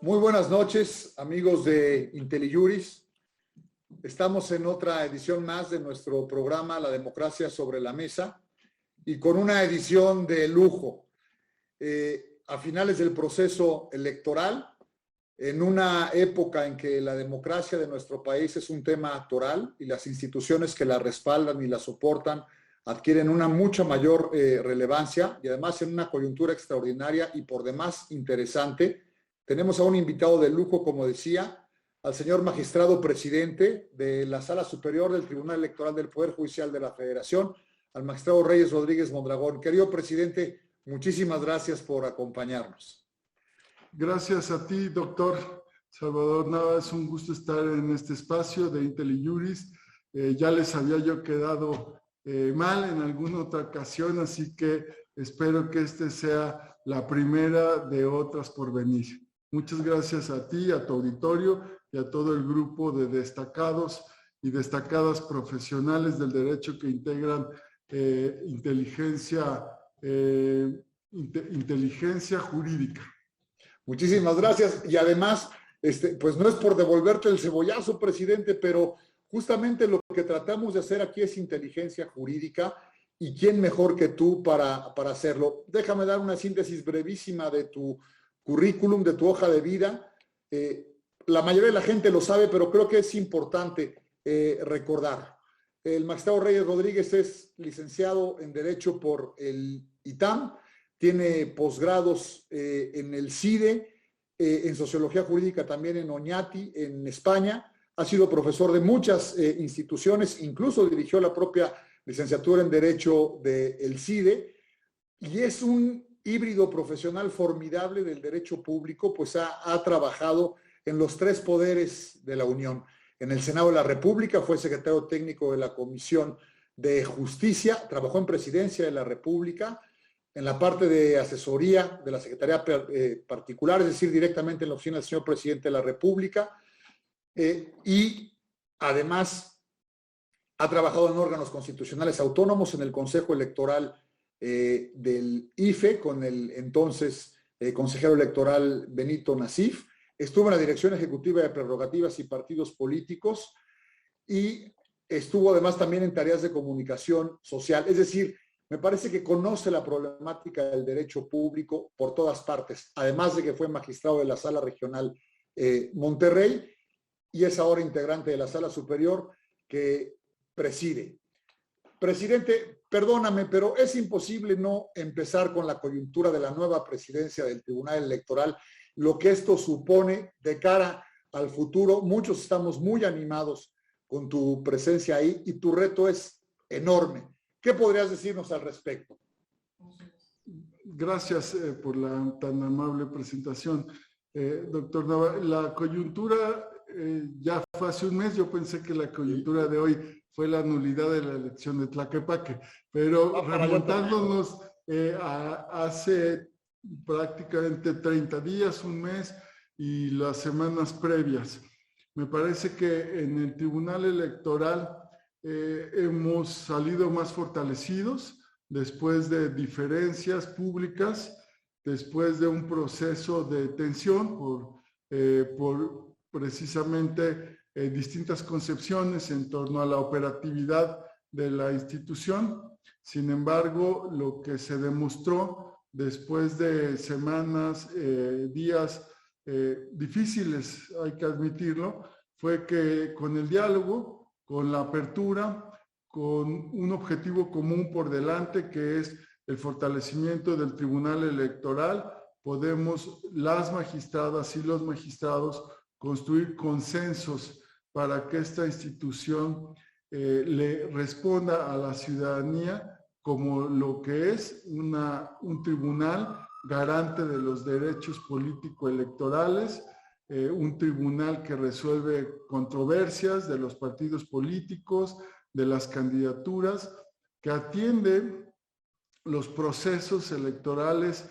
Muy buenas noches, amigos de IntelliJuris. Estamos en otra edición más de nuestro programa La Democracia sobre la Mesa y con una edición de lujo. A finales del proceso electoral, en una época en que la democracia de nuestro país es un tema actoral y las instituciones que la respaldan y la soportan adquieren una mucha mayor relevancia y además en una coyuntura extraordinaria y por demás interesante. Tenemos a un invitado de lujo, como decía, al señor magistrado presidente de la Sala Superior del Tribunal Electoral del Poder Judicial de la Federación, al magistrado Reyes Rodríguez Mondragón. Querido presidente, muchísimas gracias por acompañarnos. Gracias a ti, doctor Salvador Nava. Es un gusto estar en este espacio de IntelliJuris. Ya les había yo quedado mal en alguna otra ocasión, así que espero que este sea la primera de otras por venir. Muchas gracias a ti, a tu auditorio y a todo el grupo de destacados y destacadas profesionales del derecho que integran inteligencia jurídica. Muchísimas gracias. Y además, pues no es por devolverte el cebollazo, presidente, pero justamente lo que tratamos de hacer aquí es inteligencia jurídica y quién mejor que tú para hacerlo. Déjame dar una síntesis brevísima de tu currículum, de tu hoja de vida. La mayoría de la gente lo sabe, pero creo que es importante recordar. El magistrado Reyes Rodríguez es licenciado en Derecho por el ITAM, tiene posgrados en el CIDE, en Sociología Jurídica también en Oñati, en España. Ha sido profesor de muchas instituciones, incluso dirigió la propia licenciatura en Derecho del CIDE, y es un híbrido profesional formidable del derecho público, pues ha trabajado en los tres poderes de la Unión. En el Senado de la República fue secretario técnico de la Comisión de Justicia, trabajó en Presidencia de la República, en la parte de asesoría de la Secretaría Particular, es decir, directamente en la oficina del señor Presidente de la República, y además ha trabajado en órganos constitucionales autónomos, en el Consejo Electoral del IFE, con el entonces consejero electoral Benito Nasif, estuvo en la Dirección Ejecutiva de Prerrogativas y Partidos Políticos y estuvo además también en tareas de comunicación social, es decir, me parece que conoce la problemática del derecho público por todas partes, además de que fue magistrado de la Sala Regional Monterrey y es ahora integrante de la Sala Superior que preside. Presidente, perdóname, pero es imposible no empezar con la coyuntura de la nueva presidencia del Tribunal Electoral, lo que esto supone de cara al futuro. Muchos estamos muy animados con tu presencia ahí y tu reto es enorme. ¿Qué podrías decirnos al respecto? Gracias por la tan amable presentación, doctor Nava. La coyuntura ya fue hace un mes. Yo pensé que la coyuntura de hoy fue la nulidad de la elección de Tlaquepaque, pero remontándonos hace prácticamente 30 días, un mes y las semanas previas, me parece que en el Tribunal Electoral hemos salido más fortalecidos después de diferencias públicas, después de un proceso de tensión por precisamente distintas concepciones en torno a la operatividad de la institución. Sin embargo, lo que se demostró después de semanas, días difíciles, hay que admitirlo, fue que con el diálogo, con la apertura, con un objetivo común por delante, que es el fortalecimiento del Tribunal Electoral, podemos las magistradas y los magistrados construir consensos para que esta institución le responda a la ciudadanía como lo que es un tribunal garante de los derechos político-electorales, un tribunal que resuelve controversias de los partidos políticos, de las candidaturas, que atiende los procesos electorales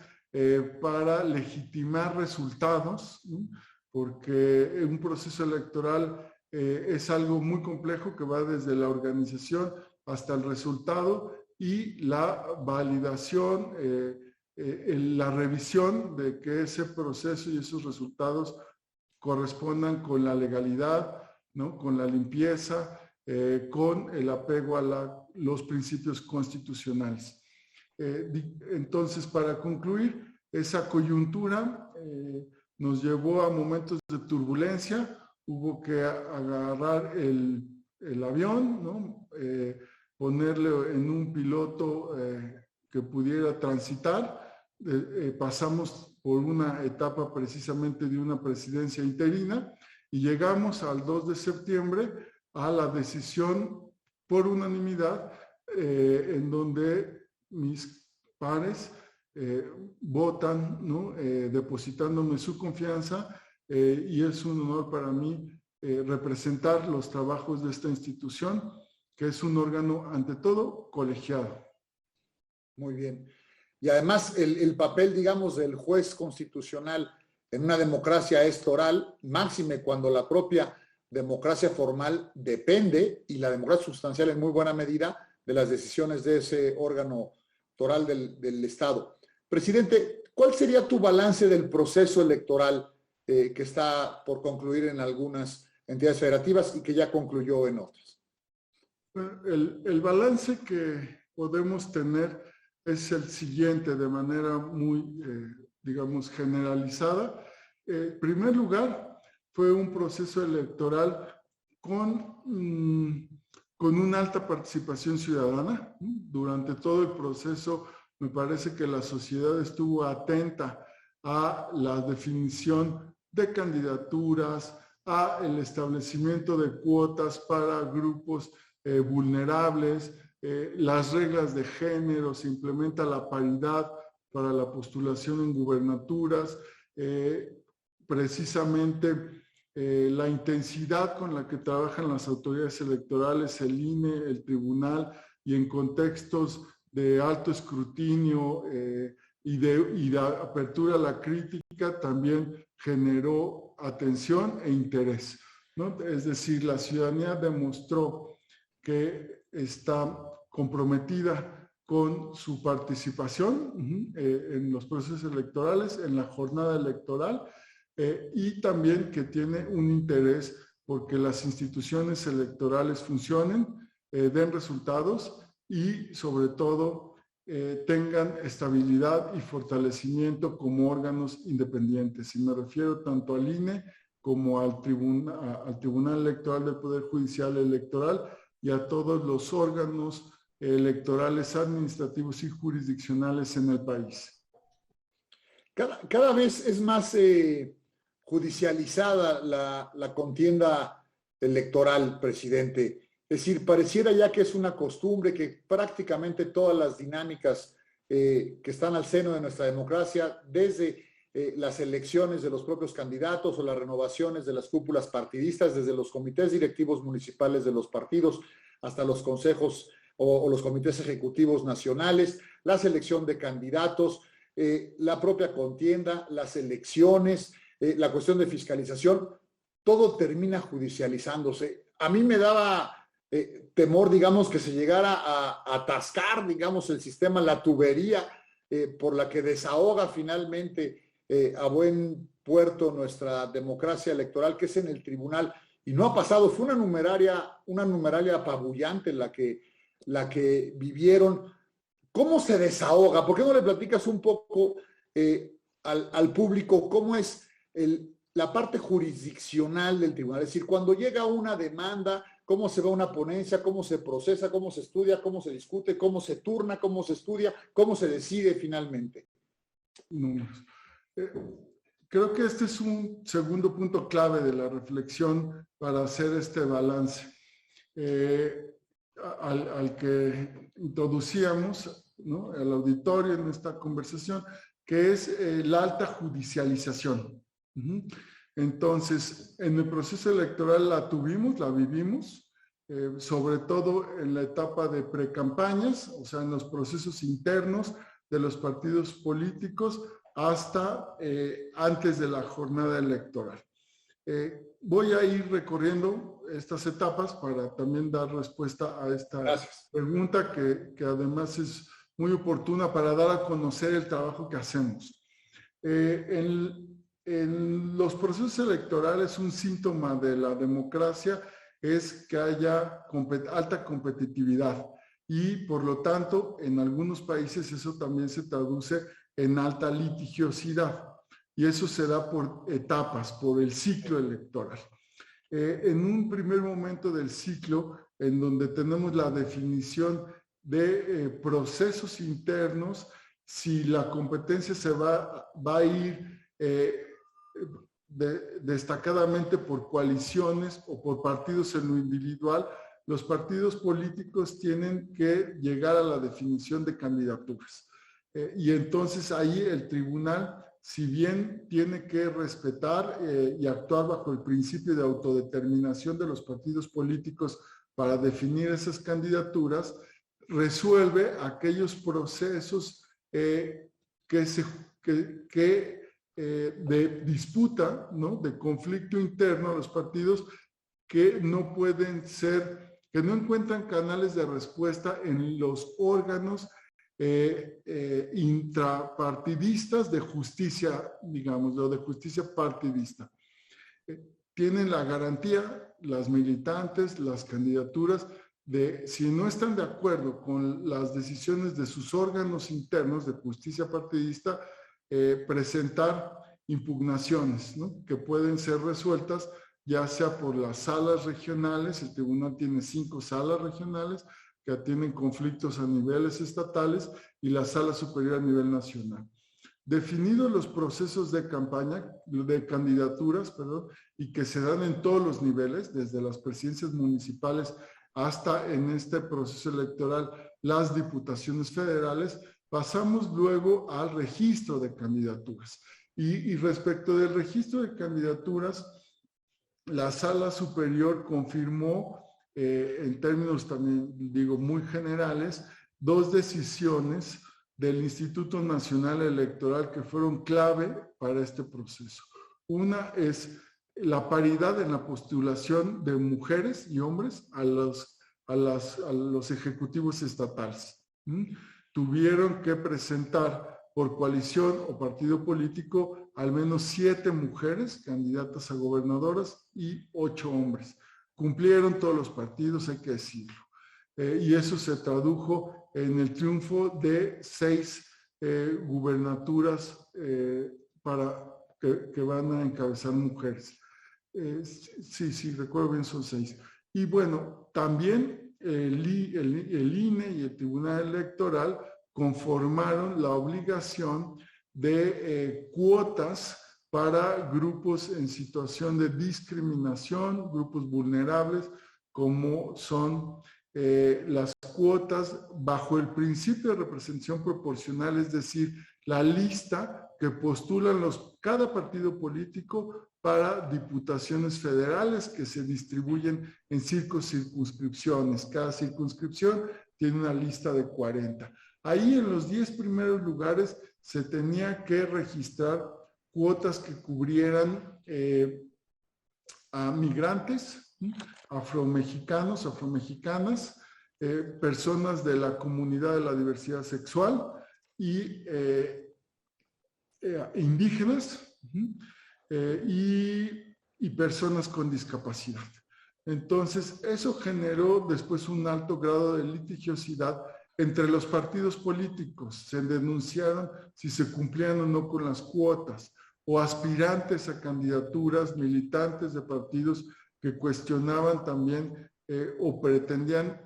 para legitimar resultados, ¿no? Porque un proceso electoral es algo muy complejo que va desde la organización hasta el resultado y la validación la revisión de que ese proceso y esos resultados correspondan con la legalidad, ¿no? Con la limpieza, con el apego a los principios constitucionales. Entonces, para concluir, esa coyuntura nos llevó a momentos de turbulencia, hubo que agarrar el avión, ¿no? Ponerle en un piloto que pudiera transitar. Pasamos por una etapa precisamente de una presidencia interina y llegamos al 2 de septiembre a la decisión por unanimidad en donde mis pares votan, ¿no? Depositándome su confianza y es un honor para mí representar los trabajos de esta institución, que es un órgano ante todo colegiado. Muy bien. Y además el papel, digamos, del juez constitucional en una democracia es toral, máxime cuando la propia democracia formal depende, y la democracia sustancial en muy buena medida, de las decisiones de ese órgano toral del Estado. Presidente, ¿cuál sería tu balance del proceso electoral que está por concluir en algunas entidades federativas y que ya concluyó en otras? El balance que podemos tener es el siguiente, de manera muy, digamos, generalizada. En primer lugar, fue un proceso electoral con una alta participación ciudadana. Durante todo el proceso, me parece que la sociedad estuvo atenta a la definición de candidaturas, a el establecimiento de cuotas para grupos vulnerables, las reglas de género, se implementa la paridad para la postulación en gubernaturas, precisamente la intensidad con la que trabajan las autoridades electorales, el INE, el tribunal, y en contextos de alto escrutinio y de apertura a la crítica también generó atención e interés, ¿no? Es decir, la ciudadanía demostró que está comprometida con su participación en los procesos electorales, en la jornada electoral, y también que tiene un interés porque las instituciones electorales funcionen, den resultados y sobre todo tengan estabilidad y fortalecimiento como órganos independientes. Y me refiero tanto al INE como al Tribunal Electoral del Poder Judicial Electoral y a todos los órganos electorales, administrativos y jurisdiccionales en el país. Cada vez es más judicializada la contienda electoral, presidente. Es decir, pareciera ya que es una costumbre que prácticamente todas las dinámicas que están al seno de nuestra democracia, desde las elecciones de los propios candidatos o las renovaciones de las cúpulas partidistas, desde los comités directivos municipales de los partidos hasta los consejos o los comités ejecutivos nacionales, la selección de candidatos, la propia contienda, las elecciones, la cuestión de fiscalización, todo termina judicializándose. A mí me daba temor, digamos, que se llegara a atascar, digamos, el sistema, la tubería por la que desahoga finalmente a buen puerto nuestra democracia electoral, que es en el tribunal, y no ha pasado. Fue una numeralia apabullante la que vivieron. ¿Cómo se desahoga? ¿Por qué no le platicas un poco al público cómo es la parte jurisdiccional del tribunal? Es decir, cuando llega una demanda, cómo se va una ponencia, cómo se procesa, cómo se estudia, cómo se discute, cómo se turna, cómo se estudia, cómo se decide finalmente. Creo que este es un segundo punto clave de la reflexión para hacer este balance. Al que introducíamos, ¿no?, el auditorio en esta conversación, que es la alta judicialización. Entonces, en el proceso electoral la vivimos, sobre todo en la etapa de precampañas, o sea, en los procesos internos de los partidos políticos hasta antes de la jornada electoral. Voy a ir recorriendo estas etapas para también dar respuesta a esta pregunta que además es muy oportuna para dar a conocer el trabajo que hacemos. En los procesos electorales, un síntoma de la democracia es que haya alta competitividad y, por lo tanto, en algunos países eso también se traduce en alta litigiosidad, y eso se da por etapas, por el ciclo electoral. En un primer momento del ciclo, en donde tenemos la definición de procesos internos, si la competencia se va a ir destacadamente por coaliciones o por partidos en lo individual, los partidos políticos tienen que llegar a la definición de candidaturas. Y entonces ahí el tribunal, si bien tiene que respetar y actuar bajo el principio de autodeterminación de los partidos políticos para definir esas candidaturas, resuelve aquellos procesos de disputa, ¿no? De conflicto interno a los partidos que no pueden ser, que no encuentran canales de respuesta en los órganos intrapartidistas de justicia, digamos, o de justicia partidista. Tienen la garantía, las militantes, las candidaturas, de si no están de acuerdo con las decisiones de sus órganos internos de justicia partidista, presentar impugnaciones, ¿no? Que pueden ser resueltas ya sea por las salas regionales. El tribunal tiene 5 salas regionales que atienden conflictos a niveles estatales y la sala superior a nivel nacional. Definidos los procesos de campaña, de candidaturas, perdón, y que se dan en todos los niveles, desde las presidencias municipales hasta en este proceso electoral las diputaciones federales, pasamos luego al registro de candidaturas. Y respecto del registro de candidaturas, la sala superior confirmó, en términos también, digo, muy generales, 2 decisiones del Instituto Nacional Electoral que fueron clave para este proceso. Una es la paridad en la postulación de mujeres y hombres a los ejecutivos estatales. Tuvieron que presentar por coalición o partido político al menos 7 mujeres candidatas a gobernadoras y 8 hombres. Cumplieron todos los partidos, hay que decirlo. Y eso se tradujo en el triunfo de 6 gubernaturas que van a encabezar mujeres. Sí, recuerdo bien, son 6. Y bueno, también el INE y el Tribunal Electoral conformaron la obligación de cuotas para grupos en situación de discriminación, grupos vulnerables, como son las cuotas bajo el principio de representación proporcional, es decir, la lista que postulan cada partido político para diputaciones federales que se distribuyen en 5 circunscripciones. Cada circunscripción tiene una lista de 40. Ahí en los 10 primeros lugares se tenía que registrar cuotas que cubrieran a migrantes, afromexicanos, afromexicanas, personas de la comunidad de la diversidad sexual y indígenas y personas con discapacidad. Entonces, eso generó después un alto grado de litigiosidad entre los partidos políticos. Se denunciaron si se cumplían o no con las cuotas, o aspirantes a candidaturas, militantes de partidos que cuestionaban también o pretendían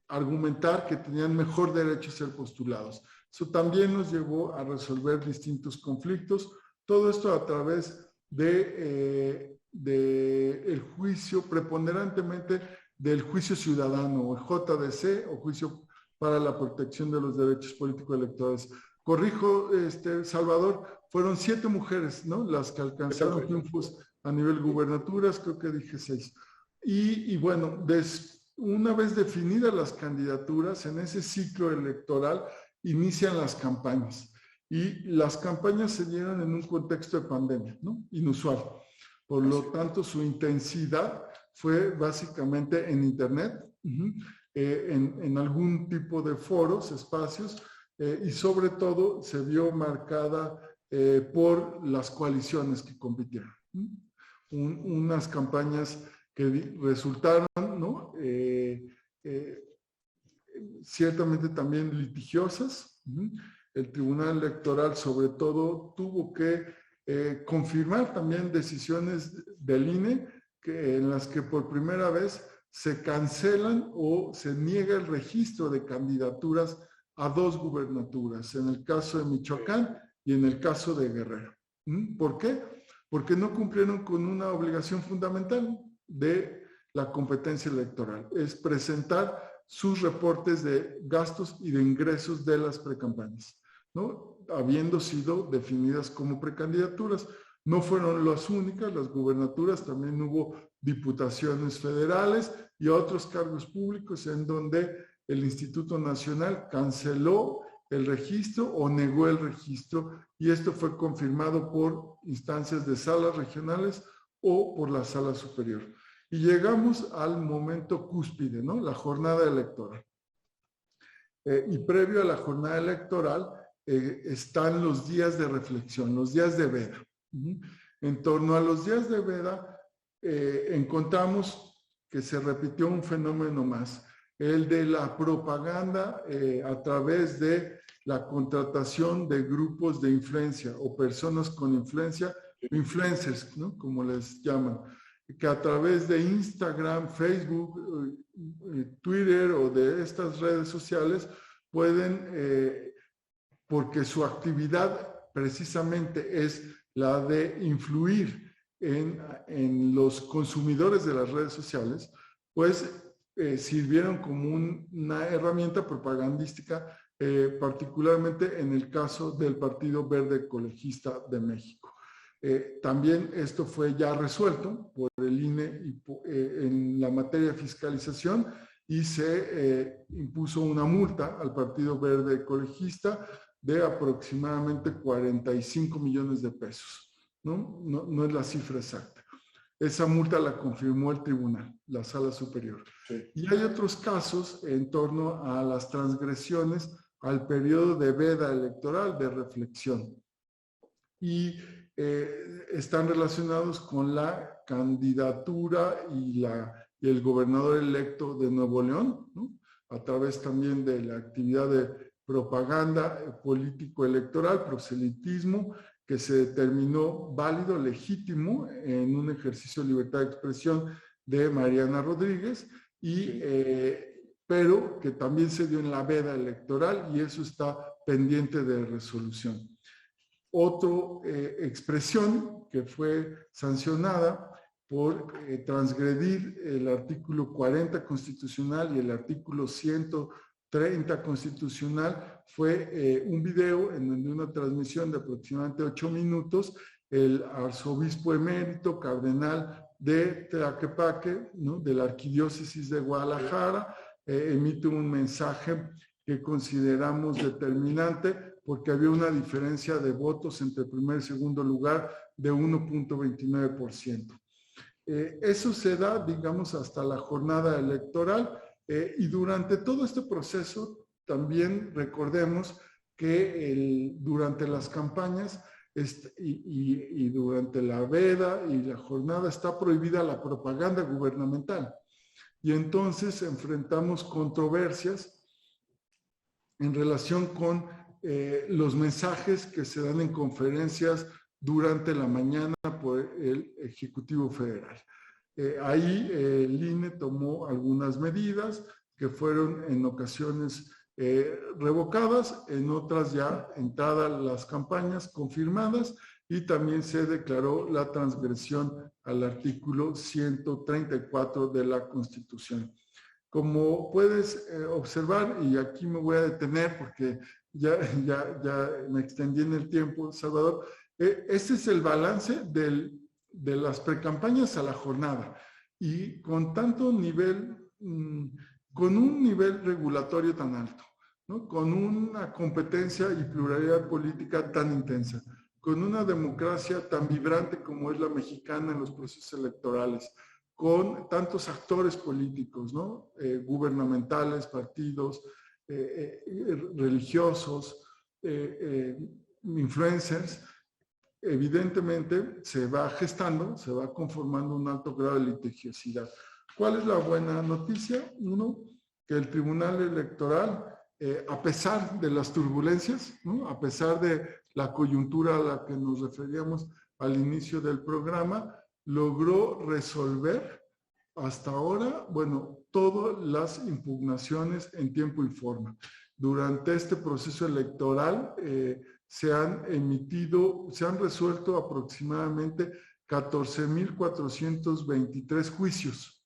argumentar que tenían mejor derecho a ser postulados. Eso también nos llevó a resolver distintos conflictos. Todo esto a través de el juicio, preponderantemente del juicio ciudadano, o el JDC, o juicio para la protección de los derechos políticos electorales. Corrijo, Salvador, fueron 7 mujeres, ¿no? Las que alcanzaron triunfos a nivel gubernaturas, creo que dije 6. Y bueno, una vez definidas las candidaturas, en ese ciclo electoral inician las campañas. Y las campañas se dieron en un contexto de pandemia, ¿no? Inusual. Por lo tanto, su intensidad fue básicamente en Internet. en algún tipo de foros, espacios, y sobre todo se vio marcada por las coaliciones que compitieron. Unas campañas que resultaron, ¿no? Ciertamente también litigiosas. El Tribunal Electoral sobre todo tuvo que confirmar también decisiones del INE en las que por primera vez se cancelan o se niega el registro de candidaturas a 2 gubernaturas, en el caso de Michoacán y en el caso de Guerrero. ¿Por qué? Porque no cumplieron con una obligación fundamental de la competencia electoral, es presentar sus reportes de gastos y de ingresos de las precampañas, ¿no? Habiendo sido definidas como precandidaturas. No fueron las únicas, las gubernaturas, también hubo diputaciones federales y otros cargos públicos en donde el Instituto Nacional canceló el registro o negó el registro, y esto fue confirmado por instancias de salas regionales o por la sala superior. Y llegamos al momento cúspide, ¿no? La jornada electoral. Y previo a la jornada electoral están los días de reflexión, los días de veda. En torno a los días de veda encontramos que se repitió un fenómeno más, el de la propaganda a través de la contratación de grupos de influencia o personas con influencia, influencers, ¿no? Como les llaman, que a través de Instagram, Facebook, Twitter o de estas redes sociales pueden, porque su actividad precisamente es la de influir en los consumidores de las redes sociales, pues sirvieron como una herramienta propagandística, particularmente en el caso del Partido Verde Ecologista de México. También esto fue ya resuelto por el INE en la materia de fiscalización, y se impuso una multa al Partido Verde Ecologista de aproximadamente 45 millones de pesos. No es la cifra exacta. Esa multa la confirmó el tribunal, la sala superior. Sí. Y hay otros casos en torno a las transgresiones al periodo de veda electoral, de reflexión. Y están relacionados con la candidatura y el gobernador electo de Nuevo León, ¿no? A través también de la actividad de propaganda político-electoral, proselitismo, que se determinó válido, legítimo, en un ejercicio de libertad de expresión de Mariana Rodríguez, pero que también se dio en la veda electoral, y eso está pendiente de resolución. Otra expresión que fue sancionada por transgredir el artículo 40 constitucional y el artículo 130 constitucional fue un video en donde una transmisión de aproximadamente 8 minutos, el arzobispo emérito cardenal de Tlaquepaque, ¿no? De la arquidiócesis de Guadalajara, emite un mensaje que consideramos determinante, porque había una diferencia de votos entre primer y segundo lugar de 1.29%. Eso se da, digamos, hasta la jornada electoral, y durante todo este proceso también recordemos que durante las campañas y durante la veda y la jornada está prohibida la propaganda gubernamental. Y entonces enfrentamos controversias en relación con los mensajes que se dan en conferencias durante la mañana por el Ejecutivo Federal. Ahí el INE tomó algunas medidas que fueron en ocasiones revocadas, en otras ya entradas las campañas confirmadas, y también se declaró la transgresión al artículo 134 de la Constitución. Como puedes observar, y aquí me voy a detener porque ya me extendí en el tiempo, Salvador, este es el balance de las precampañas a la jornada, y con tanto nivel, con un nivel regulatorio tan alto, ¿no? Con una competencia y pluralidad política tan intensa, con una democracia tan vibrante como es la mexicana en los procesos electorales, con tantos actores políticos, ¿no? Gubernamentales, partidos, religiosos, influencers. Evidentemente se va gestando, se va conformando un alto grado de litigiosidad. ¿Cuál es la buena noticia? Uno, que el Tribunal Electoral, a pesar de las turbulencias, ¿no? A pesar de la coyuntura a la que nos referíamos al inicio del programa, logró resolver hasta ahora, bueno, todas las impugnaciones en tiempo y forma. Durante este proceso electoral se han resuelto aproximadamente 14,423 juicios.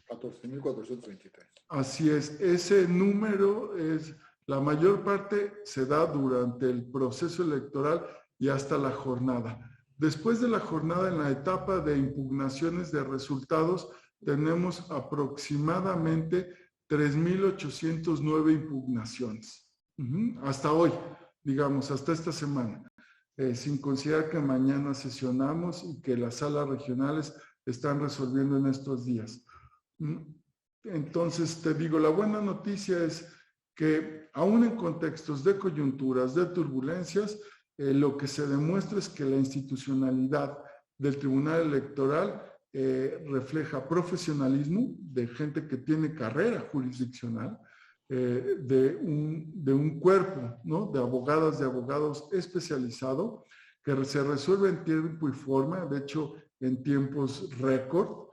14,423. Así es, ese número es, la mayor parte se da durante el proceso electoral y hasta la jornada. Después de la jornada, en la etapa de impugnaciones de resultados, tenemos aproximadamente 3,809 impugnaciones. Hasta hoy, digamos, hasta esta semana, sin considerar que mañana sesionamos y que las salas regionales están resolviendo en estos días. Entonces, te digo, la buena noticia es que aún en contextos de coyunturas, de turbulencias, lo que se demuestra es que la institucionalidad del Tribunal Electoral refleja profesionalismo de gente que tiene carrera jurisdiccional, de un cuerpo, ¿no? De abogadas, de abogados especializado, que se resuelve en tiempo y forma, de hecho en tiempos récord,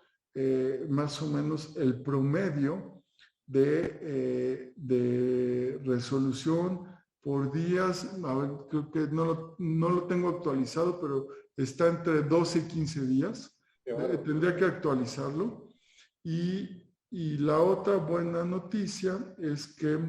más o menos el promedio de resolución por días, a ver, creo que no lo tengo actualizado, pero está entre 12 y 15 días. Tendría que actualizarlo. Y la otra buena noticia es que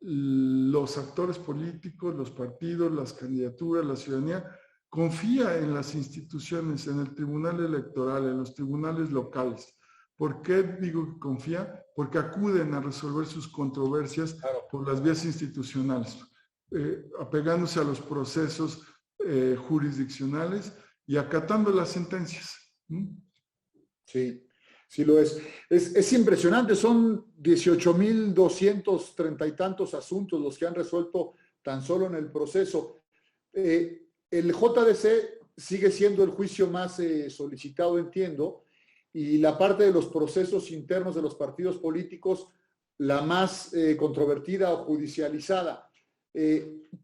los actores políticos, los partidos, las candidaturas, la ciudadanía, confía en las instituciones, en el Tribunal Electoral, en los tribunales locales. ¿Por qué digo que confía? Porque acuden a resolver sus controversias por las vías institucionales, apegándose a los procesos jurisdiccionales y acatando las sentencias. Sí, sí lo es. Es impresionante, son 18,230 y tantos asuntos los que han resuelto tan solo en el proceso. El JDC sigue siendo el juicio más solicitado, entiendo, y la parte de los procesos internos de los partidos políticos, la más controvertida o judicializada.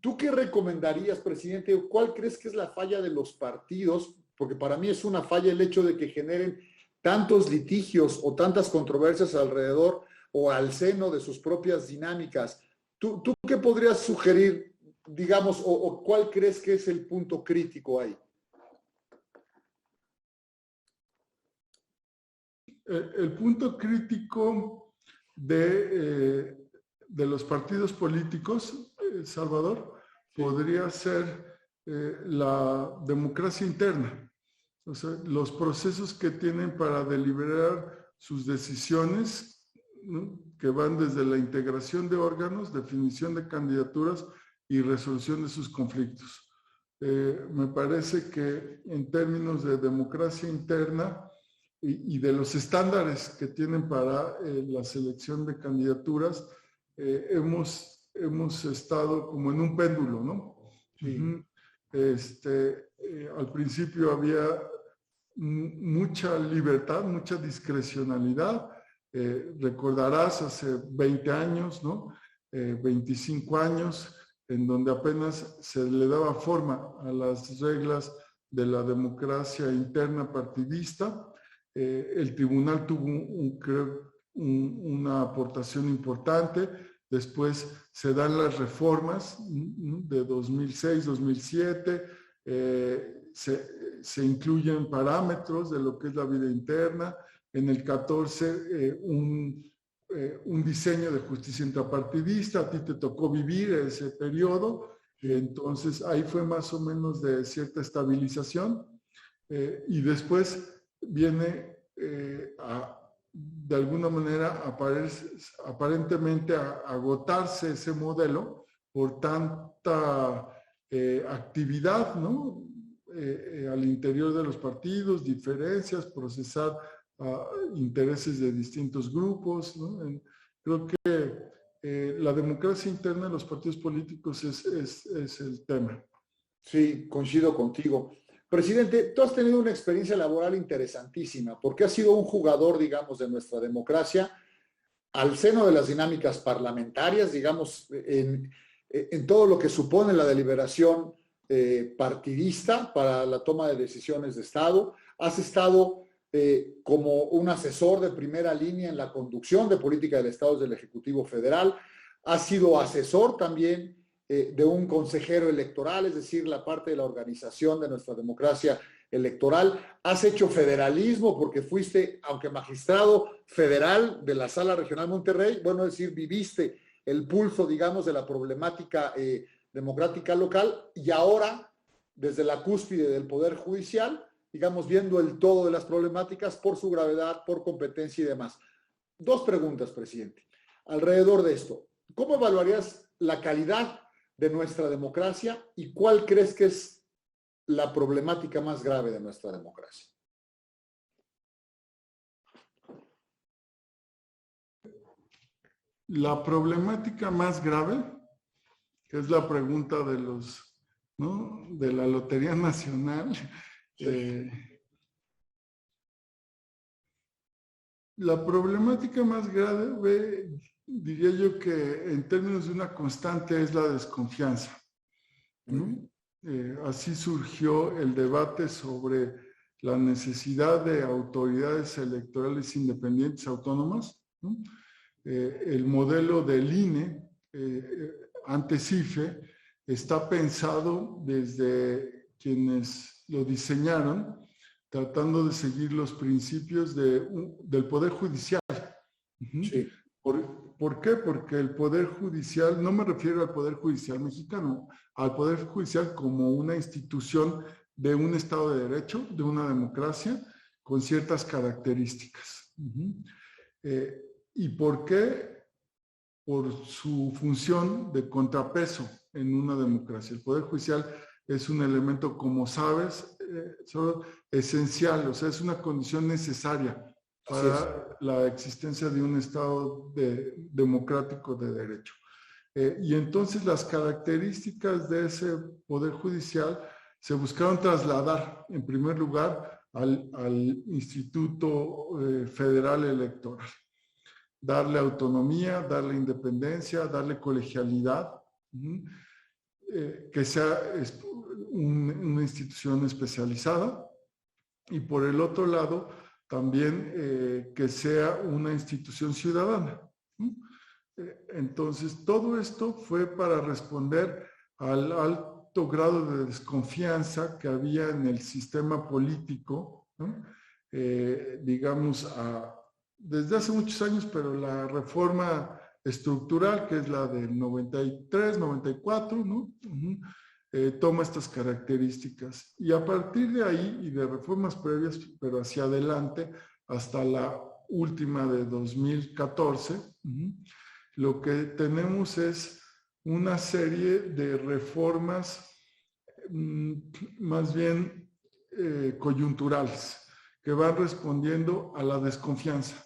¿Tú qué recomendarías, presidente? ¿Cuál crees que es la falla de los partidos? Porque para mí es una falla el hecho de que generen tantos litigios o tantas controversias alrededor o al seno de sus propias dinámicas. ¿Tú qué podrías sugerir, digamos, o cuál crees que es el punto crítico ahí? El punto crítico de los partidos políticos, Salvador, podría ser la democracia interna. O sea, los procesos que tienen para deliberar sus decisiones, ¿no? Que van desde la integración de órganos, definición de candidaturas y resolución de sus conflictos. Me parece que en términos de democracia interna y de los estándares que tienen para la selección de candidaturas, hemos estado como en un péndulo, ¿no? Sí. Al principio había mucha libertad, mucha discrecionalidad. Recordarás hace 20 años, ¿no? 25 años, en donde apenas se le daba forma a las reglas de la democracia interna partidista. El tribunal tuvo una aportación importante. Después se dan las reformas de 2006, 2007, se incluyen parámetros de lo que es la vida interna. En el 14, un diseño de justicia intrapartidista. A ti te tocó vivir ese periodo, entonces ahí fue más o menos de cierta estabilización. Y después viene de alguna manera aparentemente a agotarse ese modelo por tanta actividad, ¿no? al interior de los partidos, diferencias, procesar intereses de distintos grupos, ¿no? Creo que la democracia interna de los partidos políticos es el tema. Sí, coincido contigo. Presidente, tú has tenido una experiencia laboral interesantísima porque has sido un jugador, digamos, de nuestra democracia al seno de las dinámicas parlamentarias, digamos, en todo lo que supone la deliberación partidista para la toma de decisiones de Estado. Has estado como un asesor de primera línea en la conducción de política del Estado desde el Ejecutivo Federal. Has sido asesor también de un consejero electoral, es decir, la parte de la organización de nuestra democracia electoral. Has hecho federalismo porque fuiste, aunque magistrado federal de la Sala Regional Monterrey, bueno, es decir, viviste el pulso, digamos, de la problemática democrática local y ahora, desde la cúspide del Poder Judicial, digamos, viendo el todo de las problemáticas por su gravedad, por competencia y demás. Dos preguntas, presidente, alrededor de esto. ¿Cómo evaluarías la calidad de nuestra democracia y cuál crees que es la problemática más grave de nuestra democracia? La problemática más grave, que es la pregunta de los, ¿no?, de la Lotería Nacional, la problemática más grave, diría yo que en términos de una constante es la desconfianza, ¿no? Así surgió el debate sobre la necesidad de autoridades electorales independientes autónomas, ¿no? El modelo del INE, antes IFE, está pensado desde quienes lo diseñaron, tratando de seguir los principios del Poder Judicial. Sí. ¿Por qué? Porque el Poder Judicial, no me refiero al Poder Judicial mexicano, al Poder Judicial como una institución de un Estado de Derecho, de una democracia, con ciertas características. ¿Y por qué? Por su función de contrapeso en una democracia. El Poder Judicial es un elemento, como sabes, esencial, o sea, es una condición necesaria para la existencia de un Estado democrático de derecho. Y entonces las características de ese Poder Judicial se buscaron trasladar, en primer lugar, al Instituto Federal Electoral. Darle autonomía, darle independencia, darle colegialidad, que sea una institución especializada, y por el otro lado también que sea una institución ciudadana. Entonces todo esto fue para responder al alto grado de desconfianza que había en el sistema político, ¿no? Digamos, desde hace muchos años, pero la reforma estructural, que es la del 93, 94, ¿no? Toma estas características. Y a partir de ahí, y de reformas previas, pero hacia adelante, hasta la última de 2014, lo que tenemos es una serie de reformas más bien coyunturales, que van respondiendo a la desconfianza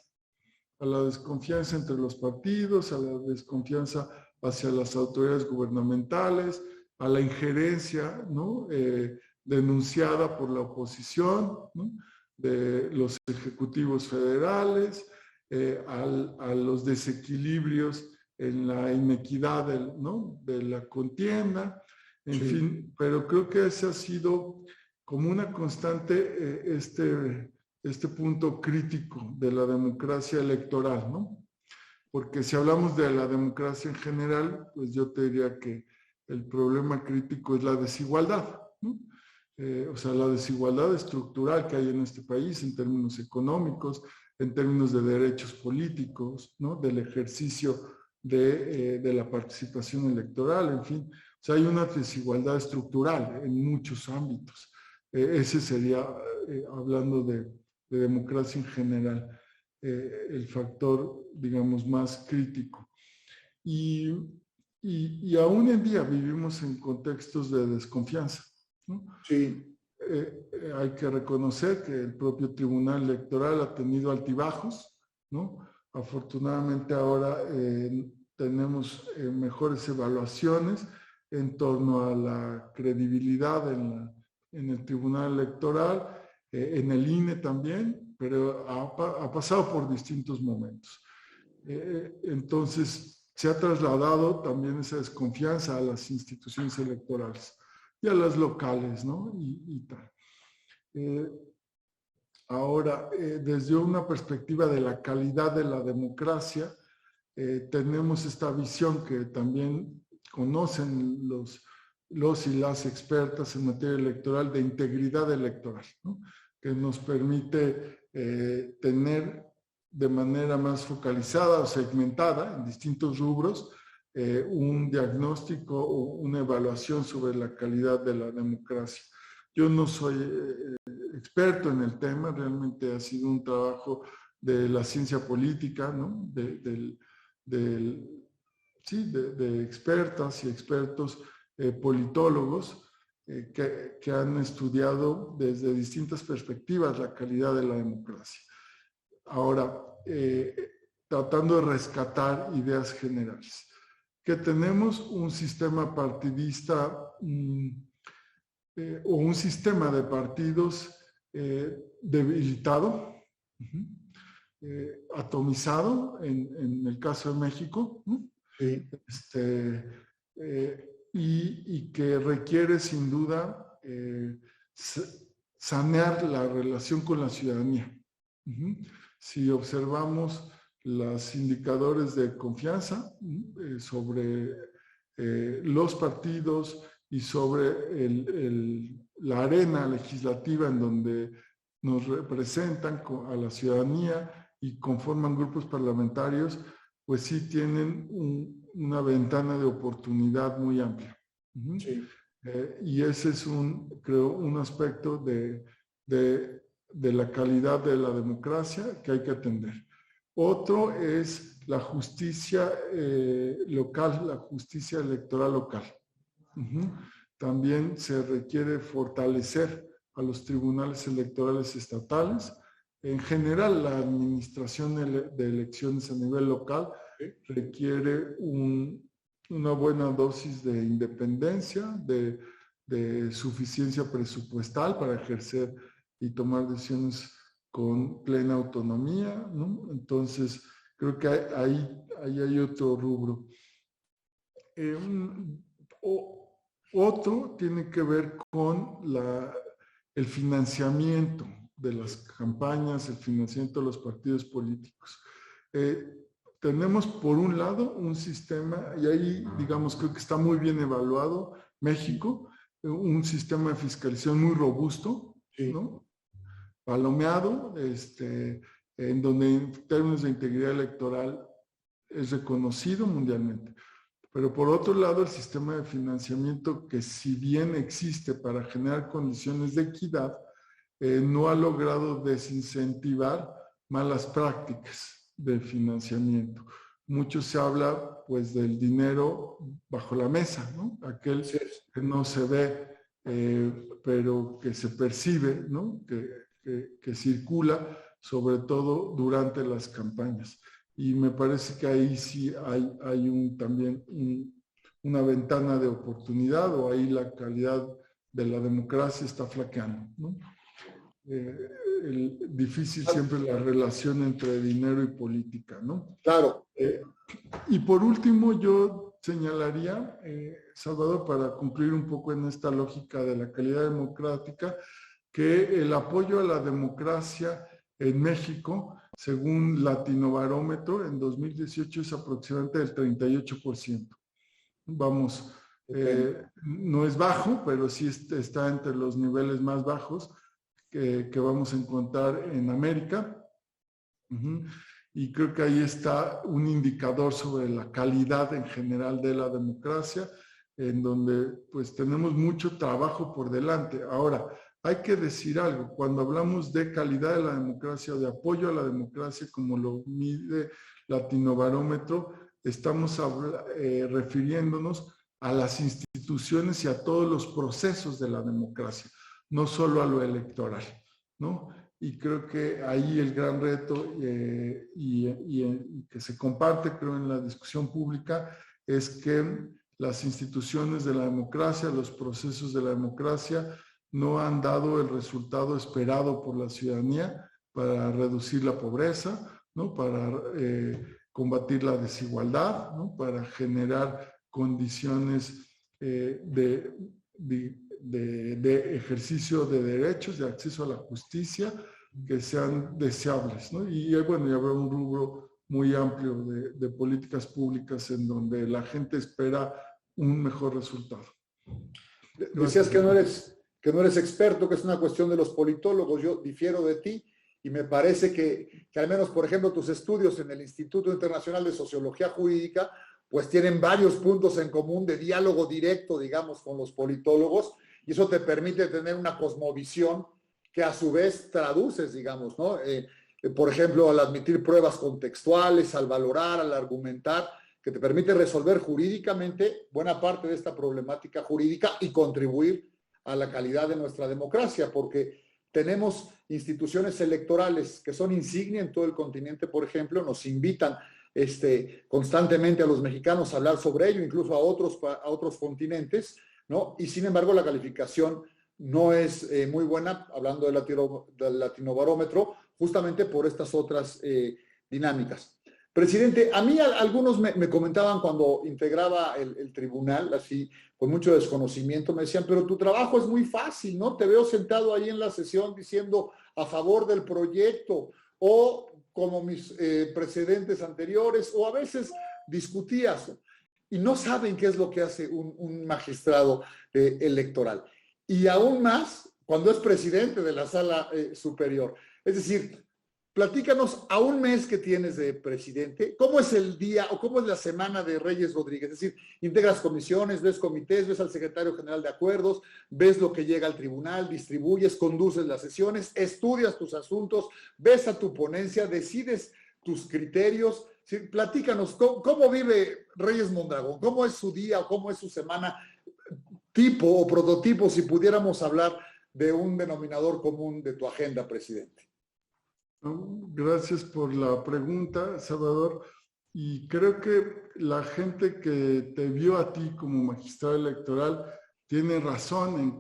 entre los partidos, a la desconfianza hacia las autoridades gubernamentales, a la injerencia, ¿no?, denunciada por la oposición, ¿no?, de los ejecutivos federales, a los desequilibrios en la inequidad ¿no?, de la contienda, en fin, pero creo que ese ha sido como una constante este punto crítico de la democracia electoral, ¿no? Porque si hablamos de la democracia en general, pues yo te diría que el problema crítico es la desigualdad, ¿no? O sea, la desigualdad estructural que hay en este país en términos económicos, en términos de derechos políticos, ¿no?, del ejercicio de la participación electoral, en fin. O sea, hay una desigualdad estructural en muchos ámbitos. Ese sería, hablando de democracia en general, el factor, digamos, más crítico. Y aún en día vivimos en contextos de desconfianza, ¿no? Sí. hay que reconocer que el propio Tribunal Electoral ha tenido altibajos, ¿no? Afortunadamente ahora tenemos mejores evaluaciones en torno a la credibilidad en el Tribunal Electoral, en el INE también, pero ha pasado por distintos momentos. Entonces, se ha trasladado también esa desconfianza a las instituciones electorales y a las locales, ¿no? Y tal. Ahora, desde una perspectiva de la calidad de la democracia, tenemos esta visión que también conocen los y las expertas en materia electoral de integridad electoral, ¿no? Que nos permite tener de manera más focalizada o segmentada en distintos rubros un diagnóstico o una evaluación sobre la calidad de la democracia. Yo no soy experto en el tema, realmente ha sido un trabajo de la ciencia política, ¿no? de expertas y expertos politólogos que han estudiado desde distintas perspectivas la calidad de la democracia. Ahora, tratando de rescatar ideas generales. Que tenemos un sistema partidista o un sistema de partidos debilitado, atomizado en el caso de México, ¿no? Sí. Y que requiere sin duda sanear la relación con la ciudadanía. Si observamos los indicadores de confianza sobre los partidos y sobre la arena legislativa en donde nos representan a la ciudadanía y conforman grupos parlamentarios, pues sí tienen una ventana de oportunidad muy amplia. Sí. Y ese es creo, un aspecto de la calidad de la democracia que hay que atender. Otro es la justicia local, la justicia electoral local. También se requiere fortalecer a los tribunales electorales estatales. En general, la administración de elecciones a nivel local requiere una buena dosis de independencia, de suficiencia presupuestal para ejercer y tomar decisiones con plena autonomía, ¿no? Entonces, creo que ahí hay otro rubro. Otro tiene que ver con el financiamiento de las campañas, el financiamiento de los partidos políticos. Tenemos, por un lado, un sistema, y ahí, digamos, creo que está muy bien evaluado, México, un sistema de fiscalización muy robusto, ¿no? Palomeado, en donde en términos de integridad electoral es reconocido mundialmente. Pero por otro lado, el sistema de financiamiento, que si bien existe para generar condiciones de equidad, no ha logrado desincentivar malas prácticas de financiamiento. Mucho se habla, pues, del dinero bajo la mesa, ¿no? Aquel que no se ve, pero que se percibe, ¿no? Que circula, sobre todo durante las campañas. Y me parece que ahí sí hay también una ventana de oportunidad, o ahí la calidad de la democracia está flaqueando, ¿no? Difícil siempre la relación entre dinero y política, ¿no? Claro. Y por último, yo señalaría, Salvador, para cumplir un poco en esta lógica de la calidad democrática, que el apoyo a la democracia en México, según Latinobarómetro, en 2018 es aproximadamente del 38%. Vamos, no es bajo, pero sí está entre los niveles más bajos que vamos a encontrar en América. Y creo que ahí está un indicador sobre la calidad en general de la democracia, en donde pues tenemos mucho trabajo por delante. Ahora, hay que decir algo, cuando hablamos de calidad de la democracia o de apoyo a la democracia, como lo mide Latinobarómetro, estamos refiriéndonos a las instituciones y a todos los procesos de la democracia. no solo a lo electoral, ¿no? Y creo que ahí el gran reto y que se comparte, creo, en la discusión pública es que las instituciones de la democracia, los procesos de la democracia no han dado el resultado esperado por la ciudadanía para reducir la pobreza, ¿no? Para combatir la desigualdad, ¿no? Para generar condiciones de ejercicio de derechos, de acceso a la justicia, que sean deseables, ¿no? Y bueno, ya habrá un rubro muy amplio de políticas públicas en donde la gente espera un mejor resultado. Decías que no eres experto, que es una cuestión de los politólogos. Yo difiero de ti y me parece que al menos, por ejemplo, tus estudios en el Instituto Internacional de Sociología Jurídica, pues tienen varios puntos en común de diálogo directo, digamos, con los politólogos, y eso te permite tener una cosmovisión que a su vez traduces, digamos, ¿no? Por ejemplo, al admitir pruebas contextuales, al valorar, al argumentar, que te permite resolver jurídicamente buena parte de esta problemática jurídica y contribuir a la calidad de nuestra democracia, porque tenemos instituciones electorales que son insignia en todo el continente, por ejemplo, nos invitan constantemente a los mexicanos a hablar sobre ello, incluso a otros continentes, ¿no? Y sin embargo la calificación no es muy buena, hablando del Latinobarómetro, justamente por estas otras dinámicas. Presidente, a mí algunos me comentaban cuando integraba el tribunal, así con mucho desconocimiento, me decían, pero tu trabajo es muy fácil, ¿no? Te veo sentado ahí en la sesión diciendo a favor del proyecto, o como mis precedentes anteriores, o a veces discutías, y no saben qué es lo que hace un magistrado electoral. Y aún más cuando es presidente de la sala superior. Es decir, platícanos a un mes que tienes de presidente, ¿cómo es el día o cómo es la semana de Reyes Rodríguez? Es decir, integras comisiones, ves comités, ves al secretario general de acuerdos, ves lo que llega al tribunal, distribuyes, conduces las sesiones, estudias tus asuntos, ves a tu ponencia, decides tus criterios. ¿Sí? Platícanos, ¿cómo vive Reyes Mondragón? ¿Cómo es su día o cómo es su semana? Tipo o prototipo, si pudiéramos hablar de un denominador común de tu agenda, presidente. Gracias por la pregunta, Salvador. Y creo que la gente que te vio a ti como magistrado electoral tiene razón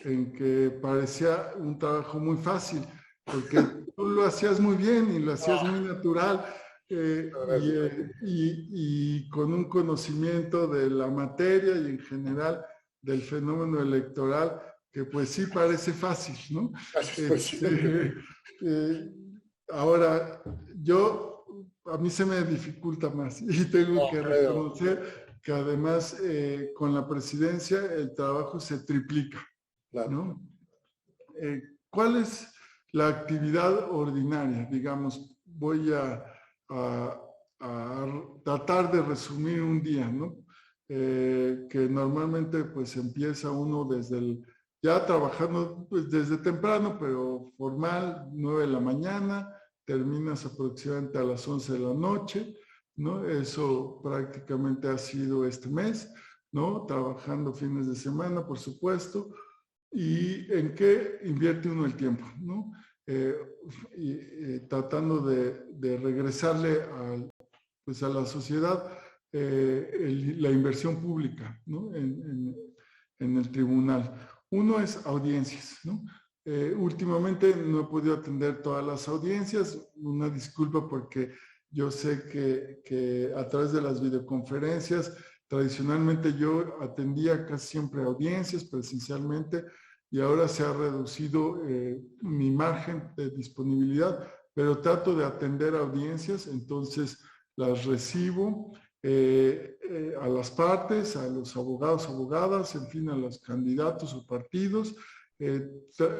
en que parecía un trabajo muy fácil, porque tú lo hacías muy bien y lo hacías muy natural y con un conocimiento de la materia y en general del fenómeno electoral que pues sí parece fácil, ¿no? Ahora, a mí se me dificulta más y tengo que reconocer que además con la presidencia el trabajo se triplica, ¿no? ¿Cuál es la actividad ordinaria? Digamos, voy a tratar de resumir un día, ¿no? Que normalmente pues empieza uno ya trabajando pues, desde temprano, pero formal, 9 de la mañana, terminas aproximadamente a las 11 de la noche, ¿no? Eso prácticamente ha sido este mes, ¿no? Trabajando fines de semana, por supuesto. ¿Y en qué invierte uno el tiempo, ¿no? Tratando de regresarle pues a la sociedad la inversión pública, ¿no? En el tribunal. Uno es audiencias, ¿no? Últimamente no he podido atender todas las audiencias, una disculpa porque yo sé que a través de las videoconferencias, tradicionalmente yo atendía casi siempre audiencias presencialmente y ahora se ha reducido mi margen de disponibilidad, pero trato de atender audiencias, entonces las recibo a las partes, a los abogados, abogadas, en fin, a los candidatos o partidos,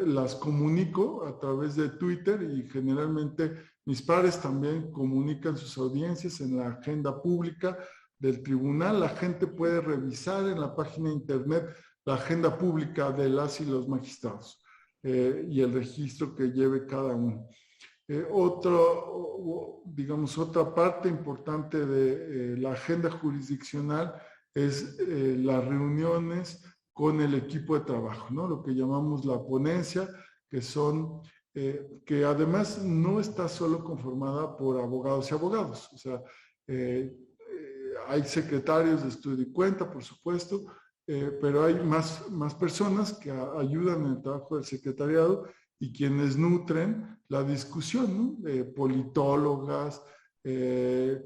las comunico a través de Twitter y generalmente mis pares también comunican sus audiencias en la agenda pública del tribunal. La gente puede revisar en la página de internet la agenda pública de las y los magistrados y el registro que lleve cada uno. Otra parte importante de la agenda jurisdiccional es las reuniones con el equipo de trabajo, ¿no? Lo que llamamos la ponencia, que además no está solo conformada por abogados y abogados, o sea, hay secretarios de estudio y cuenta, por supuesto, pero hay más personas que ayudan en el trabajo del secretariado y quienes nutren la discusión, ¿no? Politólogas,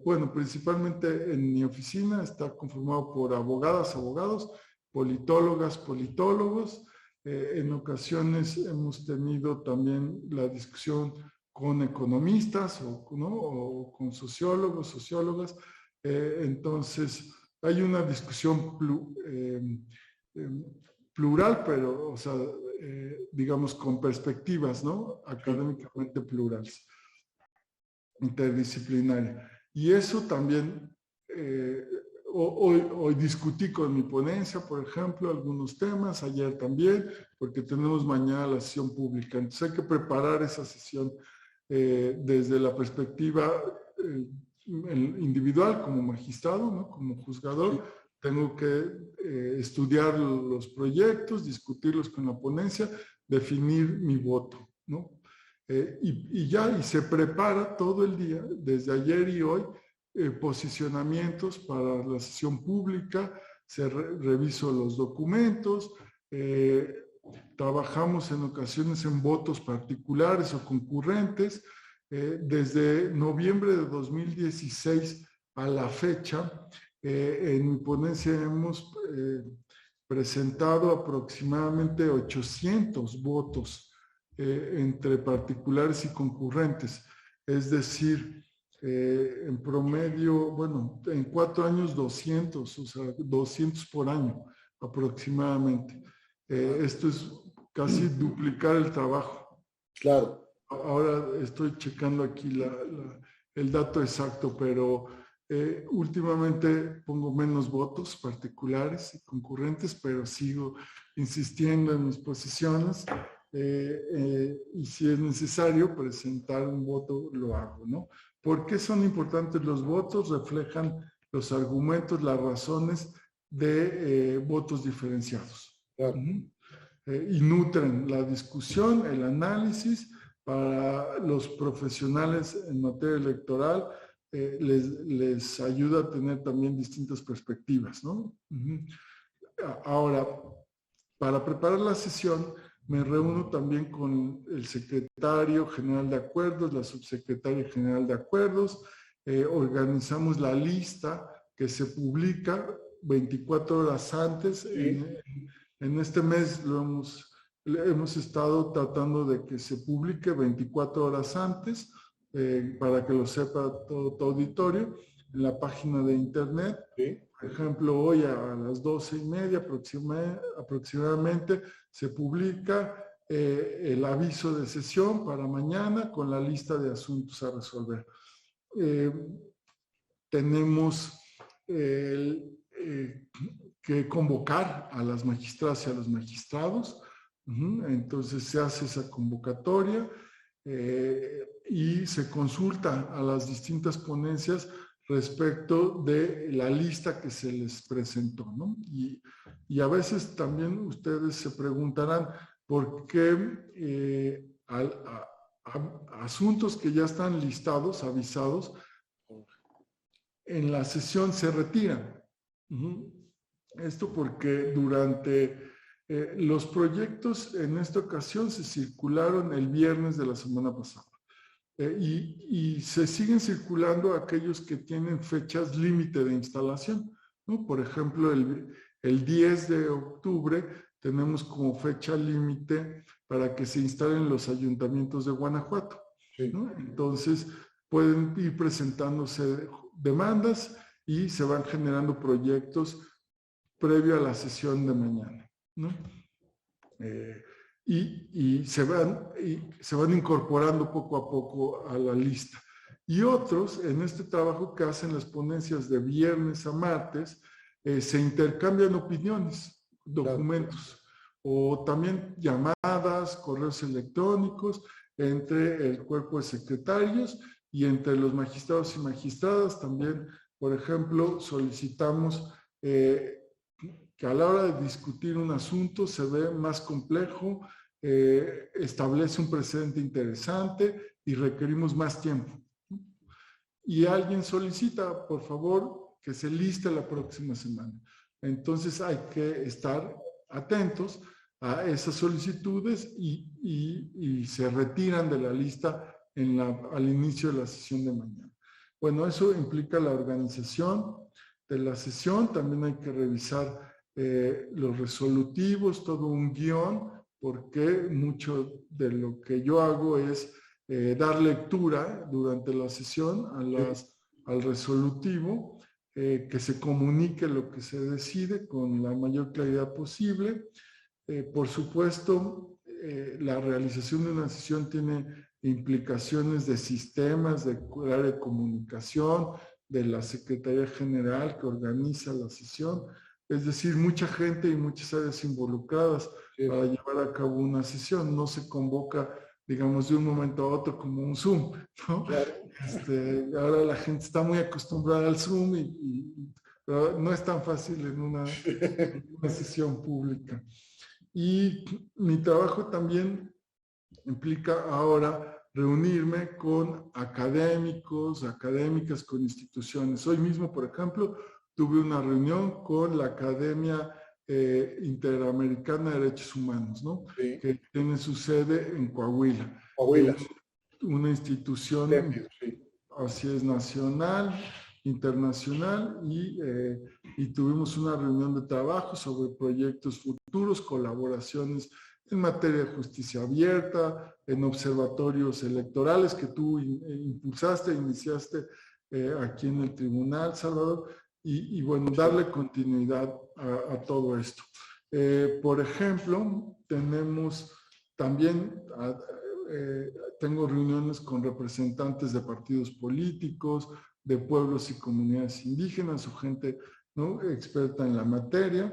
bueno, principalmente en mi oficina está conformado por abogadas, abogados, politólogas, politólogos. En ocasiones hemos tenido también la discusión con economistas ¿no? O con sociólogos, sociólogas. Entonces, hay una discusión plural, pero, o sea, digamos, con perspectivas, ¿no? Académicamente plurales, interdisciplinaria. Y eso también, hoy discutí con mi ponencia, por ejemplo, algunos temas, ayer también, porque tenemos mañana la sesión pública. Entonces hay que preparar esa sesión desde la perspectiva individual como magistrado, ¿no? Como juzgador. Tengo que estudiar los proyectos, discutirlos con la ponencia, definir mi voto, ¿no? Y se prepara todo el día, desde ayer y hoy, posicionamientos para la sesión pública, reviso los documentos, trabajamos en ocasiones en votos particulares o concurrentes. Desde noviembre de 2016 a la fecha, en mi ponencia hemos presentado aproximadamente 800 votos entre particulares y concurrentes. Es decir, en promedio, bueno, en 4 años 200, o sea, 200 por año aproximadamente. Esto es casi duplicar el trabajo. Claro. Ahora estoy checando aquí el dato exacto, pero últimamente pongo menos votos particulares y concurrentes, pero sigo insistiendo en mis posiciones y si es necesario presentar un voto, lo hago, ¿no? ¿Por qué son importantes los votos? Reflejan los argumentos, las razones de votos diferenciados. Claro. Y nutren la discusión, el análisis. Para los profesionales en materia electoral, les ayuda a tener también distintas perspectivas, ¿no? Ahora, para preparar la sesión, me reúno también con el secretario general de acuerdos, la subsecretaria general de acuerdos, organizamos la lista que se publica 24 horas antes. En este mes hemos estado tratando de que se publique 24 horas antes, para que lo sepa todo tu auditorio, en la página de internet. Sí. Por ejemplo, hoy a las 12:30 aproximadamente se publica el aviso de sesión para mañana con la lista de asuntos a resolver. Tenemos que convocar a las magistradas y a los magistrados. Entonces se hace esa convocatoria y se consulta a las distintas ponencias respecto de la lista que se les presentó, ¿no? Y a veces también ustedes se preguntarán por qué asuntos que ya están listados, avisados, en la sesión se retiran. Esto porque durante los proyectos en esta ocasión se circularon el viernes de la semana pasada y se siguen circulando aquellos que tienen fechas límite de instalación, ¿no? Por ejemplo, el 10 de octubre tenemos como fecha límite para que se instalen los ayuntamientos de Guanajuato, ¿no? Entonces pueden ir presentándose demandas y se van generando proyectos previo a la sesión de mañana, ¿no? Y se van incorporando poco a poco a la lista. Y otros, en este trabajo que hacen las ponencias de viernes a martes, se intercambian opiniones, documentos, o también llamadas, correos electrónicos entre el cuerpo de secretarios y entre los magistrados y magistradas. También, por ejemplo, solicitamos que a la hora de discutir un asunto se ve más complejo, establece un precedente interesante y requerimos más tiempo. Y alguien solicita, por favor, que se liste la próxima semana. Entonces hay que estar atentos a esas solicitudes y se retiran de la lista al inicio de la sesión de mañana. Bueno, eso implica la organización de la sesión. También hay que revisar los resolutivos, todo un guión, porque mucho de lo que yo hago es dar lectura durante la sesión al resolutivo, que se comunique lo que se decide con la mayor claridad posible. Por supuesto, la realización de una sesión tiene implicaciones de sistemas, de área de comunicación, de la Secretaría General que organiza la sesión, es decir, mucha gente y muchas áreas involucradas para llevar a cabo una sesión. No se convoca, digamos, de un momento a otro como un Zoom, ¿no? Claro. Ahora la gente está muy acostumbrada al Zoom, pero no es tan fácil en una sesión pública. Y mi trabajo también implica ahora reunirme con académicos, académicas, con instituciones. Hoy mismo, por ejemplo, tuve una reunión con la Academia Interamericana de Derechos Humanos, ¿no? Sí. Que tiene su sede en Coahuila. Coahuila. Una institución, sí, así es, nacional, internacional, y tuvimos una reunión de trabajo sobre proyectos futuros, colaboraciones en materia de justicia abierta, en observatorios electorales que tú impulsaste, iniciaste aquí en el tribunal, Salvador, y bueno, darle continuidad a todo esto. Por ejemplo, tenemos también, tengo reuniones con representantes de partidos políticos, de pueblos y comunidades indígenas o gente, ¿no?, experta en la materia.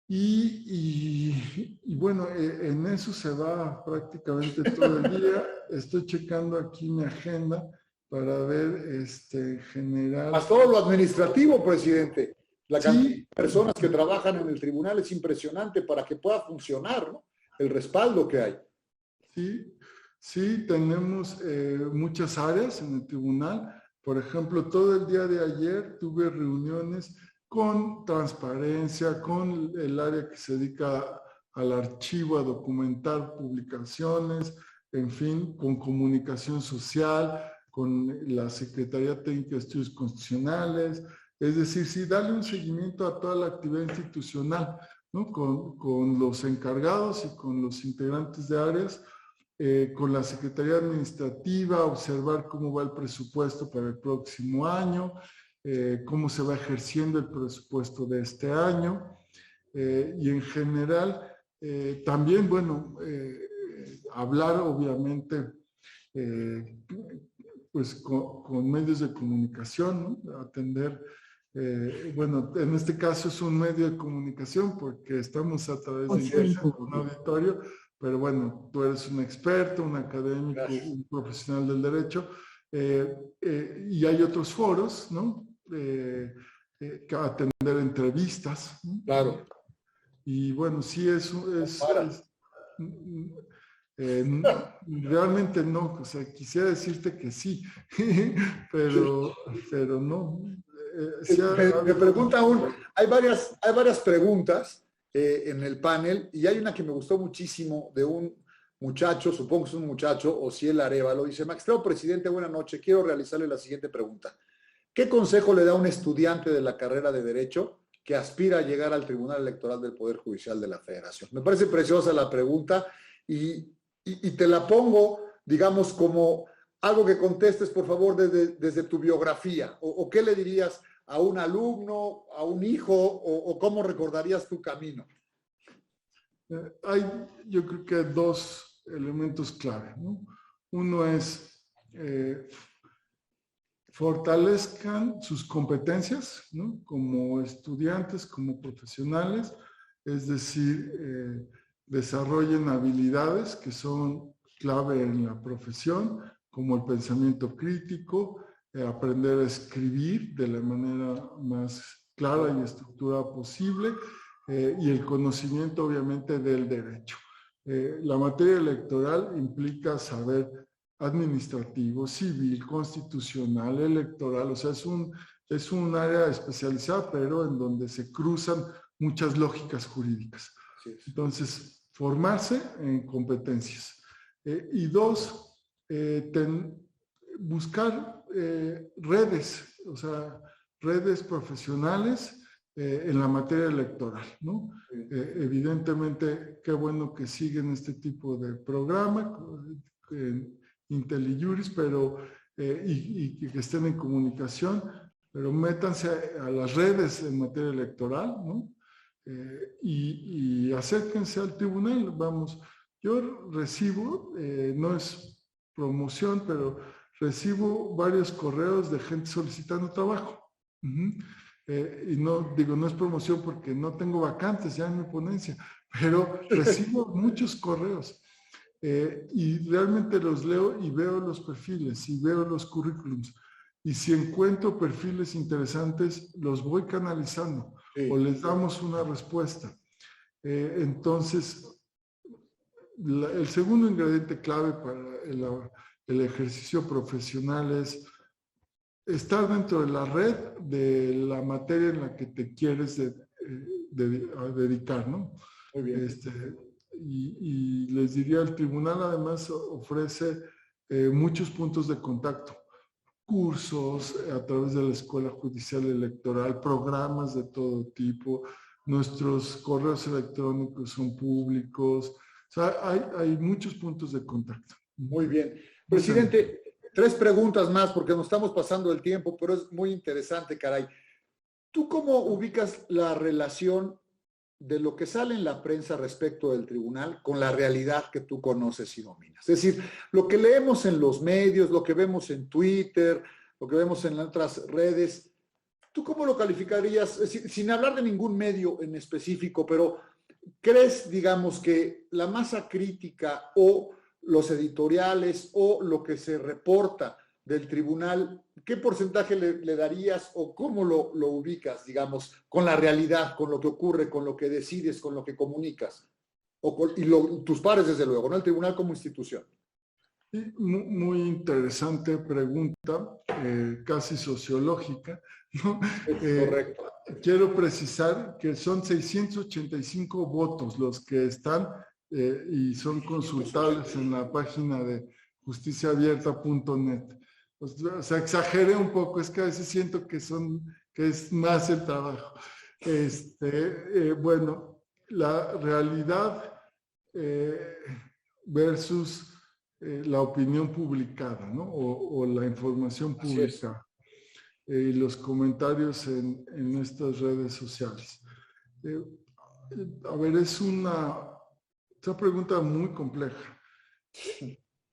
Y bueno, en eso se va prácticamente todo el día. Estoy checando aquí mi agenda para ver en general. A todo lo administrativo, presidente. La cantidad de personas que trabajan en el tribunal es impresionante para que pueda funcionar, ¿no?, el respaldo que hay. Sí, tenemos muchas áreas en el tribunal. Por ejemplo, todo el día de ayer tuve reuniones con transparencia, con el área que se dedica al archivo, a documentar publicaciones, en fin, con comunicación social, con la Secretaría Técnica de Estudios Constitucionales. Es decir, sí, darle un seguimiento a toda la actividad institucional, ¿no?, con los encargados y con los integrantes de áreas, con la Secretaría Administrativa, observar cómo va el presupuesto para el próximo año, cómo se va ejerciendo el presupuesto de este año, y en general también, bueno, hablar obviamente pues con medios de comunicación, ¿no?, atender, bueno, en este caso es un medio de comunicación porque estamos a través de un auditorio, pero bueno, tú eres un experto, un académico, un profesional del derecho, y hay otros foros, ¿no?, que atender entrevistas, ¿no? Claro. Y bueno, sí realmente no, o sea, quisiera decirte que sí, pero no. Me pregunta aún, hay varias preguntas en el panel, y hay una que me gustó muchísimo de un muchacho, supongo que es un muchacho, Osiel Arévalo, dice: Magistrado presidente, buena noche, quiero realizarle la siguiente pregunta. ¿Qué consejo le da a un estudiante de la carrera de Derecho que aspira a llegar al Tribunal Electoral del Poder Judicial de la Federación? Me parece preciosa la pregunta y te la pongo, digamos, como algo que contestes, por favor, desde tu biografía. ¿O qué le dirías a un alumno, a un hijo, o cómo recordarías tu camino? Hay, yo creo que dos elementos clave, ¿no? Uno es fortalezcan sus competencias, ¿no?, como estudiantes, como profesionales, es decir, desarrollen habilidades que son clave en la profesión, como el pensamiento crítico, aprender a escribir de la manera más clara y estructurada posible, y el conocimiento obviamente del derecho. La materia electoral implica saber administrativo, civil, constitucional, electoral, o sea, es un área especializada, pero en donde se cruzan muchas lógicas jurídicas. Sí. Entonces, formarse en competencias. Y dos, buscar redes, o sea, redes profesionales en la materia electoral, ¿no? Evidentemente, qué bueno que siguen este tipo de programa, IntelliJuris, pero, y que estén en comunicación, pero métanse a las redes en materia electoral, ¿no? Y acérquense al tribunal, vamos. Yo recibo, no es promoción, pero recibo varios correos de gente solicitando trabajo. Y no digo, no es promoción porque no tengo vacantes ya en mi ponencia, pero recibo muchos correos. Y realmente los leo y veo los perfiles y veo los currículums. Y si encuentro perfiles interesantes, los voy canalizando o les damos una respuesta. Entonces, el segundo ingrediente clave para el ejercicio profesional es estar dentro de la red de la materia en la que te quieres dedicar, ¿no? Muy bien. Y les diría, el tribunal además ofrece muchos puntos de contacto, cursos a través de la Escuela Judicial Electoral, programas de todo tipo, nuestros correos electrónicos son públicos, o sea, hay muchos puntos de contacto. Muy bien. Presidente, 3 preguntas más porque nos estamos pasando el tiempo, pero es muy interesante, caray. ¿Tú cómo ubicas la relación de lo que sale en la prensa respecto del tribunal con la realidad que tú conoces y dominas? Es decir, lo que leemos en los medios, lo que vemos en Twitter, lo que vemos en otras redes, ¿tú cómo lo calificarías? Sin hablar de ningún medio en específico, pero ¿crees, digamos, que la masa crítica o los editoriales o lo que se reporta del tribunal, qué porcentaje le darías o cómo lo ubicas, digamos, con la realidad, con lo que ocurre, con lo que decides, con lo que comunicas? Tus pares, desde luego, ¿no? El tribunal como institución. Muy interesante pregunta, casi sociológica, ¿no? Correcto. Quiero precisar que son 685 votos los que están y son consultables en la página de justiciaabierta.net. O sea, exageré un poco, es que a veces siento que es más el trabajo. Bueno, la realidad versus la opinión publicada, ¿no? O la información publicada. Y los comentarios en estas redes sociales. A ver, es una pregunta muy compleja.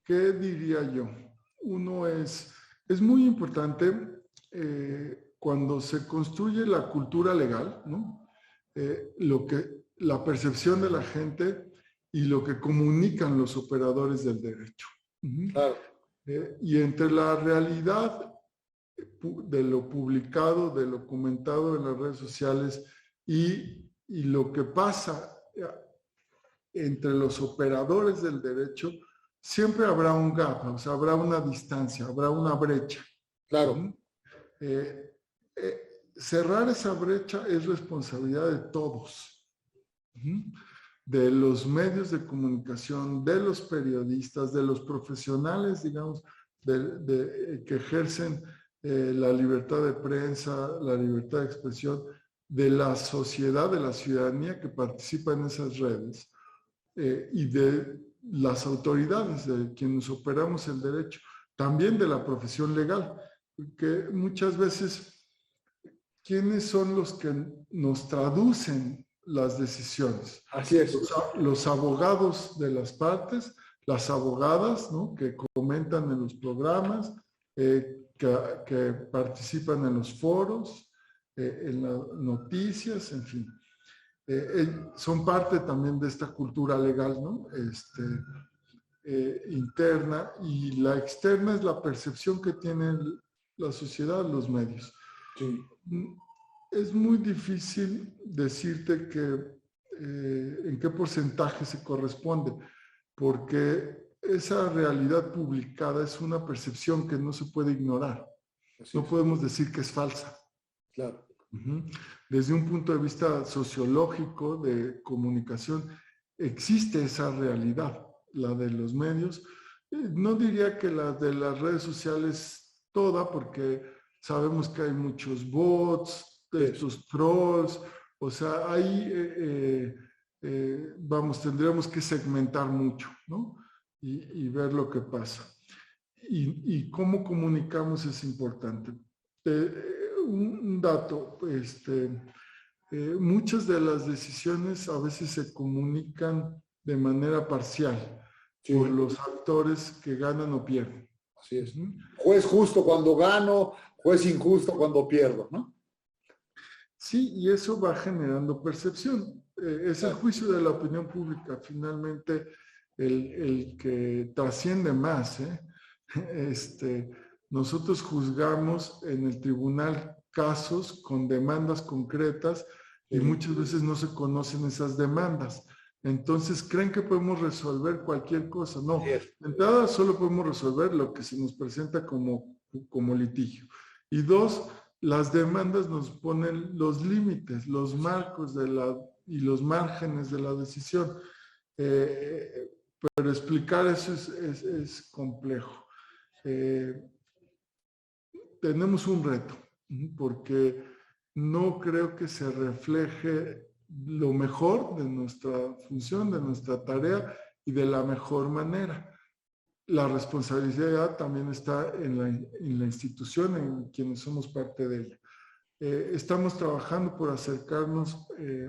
¿Qué diría yo? Uno es muy importante cuando se construye la cultura legal, ¿no? La percepción de la gente y lo que comunican los operadores del derecho. Claro. Y entre la realidad de lo publicado, de lo comentado en las redes sociales y lo que pasa entre los operadores del derecho, siempre habrá un gap, o sea, habrá una distancia, habrá una brecha. Claro. Cerrar esa brecha es responsabilidad de todos, de los medios de comunicación, de los periodistas, de los profesionales, digamos, que ejercen la libertad de prensa, la libertad de expresión, de la sociedad, de la ciudadanía que participa en esas redes y de las autoridades, de quienes operamos el derecho, también de la profesión legal, que muchas veces, ¿quiénes son los que nos traducen las decisiones? Así es. Los abogados de las partes, las abogadas, ¿no? Que comentan en los programas, que participan en los foros, en las noticias, en fin. Son parte también de esta cultura legal, ¿no? Interna, y la externa es la percepción que tiene la sociedad, los medios. Sí. Es muy difícil decirte en qué porcentaje se corresponde, porque esa realidad publicada es una percepción que no se puede ignorar. No podemos decir que es falsa. Claro. Desde un punto de vista sociológico, de comunicación, existe esa realidad, la de los medios. No diría que la de las redes sociales toda, porque sabemos que hay muchos bots, estos trolls, o sea, ahí, tendríamos que segmentar mucho, ¿no? Y ver lo que pasa. Y cómo comunicamos es importante. Un dato, muchas de las decisiones a veces se comunican de manera parcial por los actores que ganan o pierden. Así es. Juez justo cuando gano, juez injusto cuando pierdo, ¿no? Sí, y eso va generando percepción. Es el juicio de la opinión pública, finalmente, el que trasciende más, nosotros juzgamos en el tribunal casos con demandas concretas y muchas veces no se conocen esas demandas. Entonces, ¿creen que podemos resolver cualquier cosa? No, de entrada solo podemos resolver lo que se nos presenta como litigio. Y dos, las demandas nos ponen los límites, los marcos y los márgenes de la decisión. Pero explicar eso es complejo. Tenemos un reto, porque no creo que se refleje lo mejor de nuestra función, de nuestra tarea y de la mejor manera. La responsabilidad también está en la institución, en quienes somos parte de ella. Estamos trabajando por acercarnos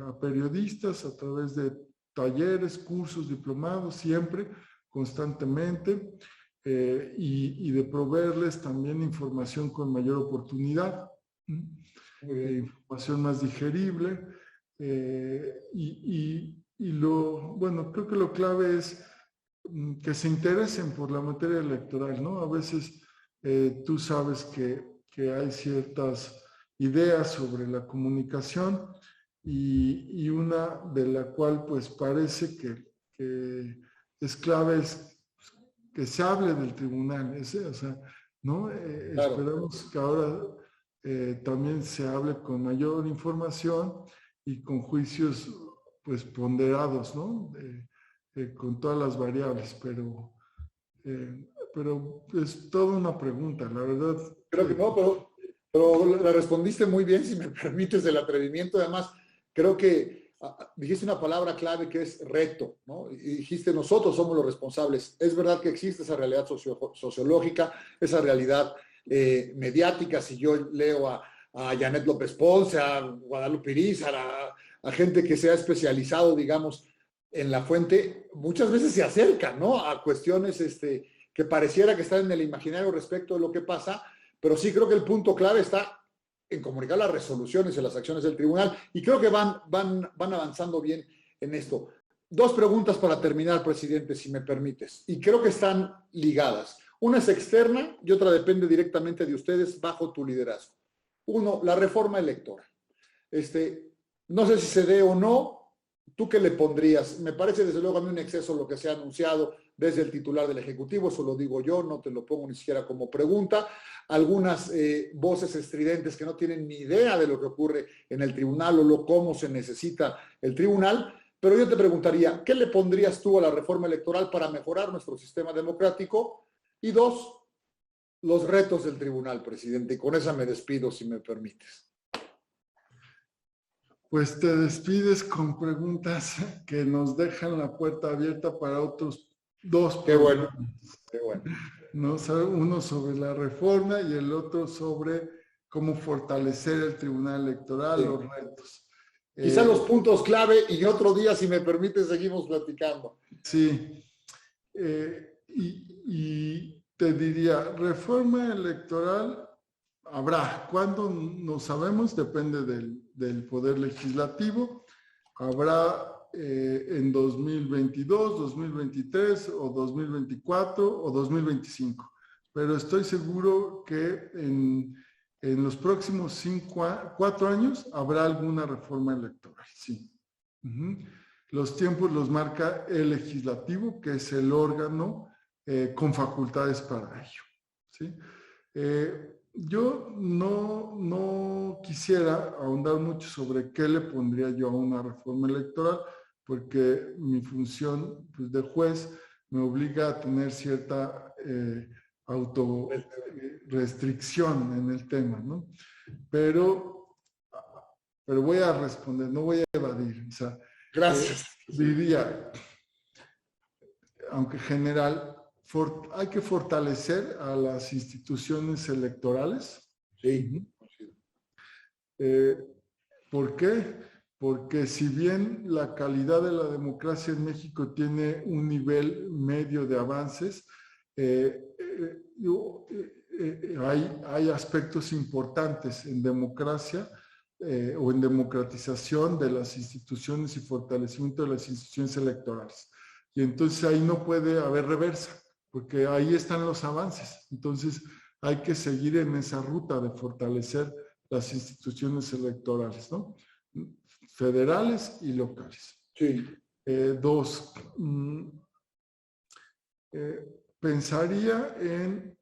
a periodistas a través de talleres, cursos, diplomados, siempre, constantemente, y de proveerles también información con mayor oportunidad, información más digerible, creo que lo clave es que se interesen por la materia electoral, ¿no? A veces tú sabes que hay ciertas ideas sobre la comunicación y una de la cual pues parece que es clave es que se hable del tribunal, o sea, ¿no? Claro. Esperamos que ahora también se hable con mayor información y con juicios pues ponderados, ¿no? Con todas las variables, pero es toda una pregunta, la verdad. Creo que no, pero la respondiste muy bien, si me permites, el atrevimiento. Además, creo que dijiste una palabra clave que es reto, ¿no? Y dijiste, nosotros somos los responsables. Es verdad que existe esa realidad sociológica, esa realidad mediática. Si yo leo a Janet López Ponce, a Guadalupe Irizar, a gente que se ha especializado, digamos, en la fuente, muchas veces se acercan, ¿no? A cuestiones que pareciera que están en el imaginario respecto de lo que pasa, pero sí creo que el punto clave está en comunicar las resoluciones y las acciones del tribunal, y creo que van avanzando bien en esto. Dos preguntas para terminar, presidente, si me permites, y creo que están ligadas. Una es externa y otra depende directamente de ustedes bajo tu liderazgo. Uno, la reforma electoral. No sé si se dé o no. ¿Tú qué le pondrías? Me parece desde luego a mí un exceso lo que se ha anunciado desde el titular del Ejecutivo, eso lo digo yo, no te lo pongo ni siquiera como pregunta. Algunas voces estridentes que no tienen ni idea de lo que ocurre en el tribunal o cómo se necesita el tribunal, pero yo te preguntaría, ¿qué le pondrías tú a la reforma electoral para mejorar nuestro sistema democrático? Y dos, los retos del tribunal, presidente, y con esa me despido, si me permites. Pues te despides con preguntas que nos dejan la puerta abierta para otros dos. Qué bueno, qué bueno. ¿No? Uno sobre la reforma y el otro sobre cómo fortalecer el tribunal electoral, sí. Los retos. Quizá los puntos clave y otro día, si me permite, seguimos platicando. Sí. Y te diría, reforma electoral habrá. ¿Cuándo? No sabemos, depende del Poder Legislativo. Habrá en 2022, 2023 o 2024 o 2025. Pero estoy seguro que en en los próximos 4 años habrá alguna reforma electoral, sí. Los tiempos los marca el legislativo, que es el órgano con facultades para ello, ¿sí? Yo no quisiera ahondar mucho sobre qué le pondría yo a una reforma electoral, porque mi función, pues, de juez me obliga a tener cierta autorrestricción en el tema, ¿no? Pero voy a responder, no voy a evadir. O sea, Gracias. diría, aunque general, hay que fortalecer a las instituciones electorales. Sí. ¿Por qué? Porque si bien la calidad de la democracia en México tiene un nivel medio de avances, hay aspectos importantes en democracia o en democratización de las instituciones y fortalecimiento de las instituciones electorales. Y entonces ahí no puede haber reversa, porque ahí están los avances. Entonces hay que seguir en esa ruta de fortalecer las instituciones electorales, ¿no? Federales y locales. Sí. Dos, pensaría en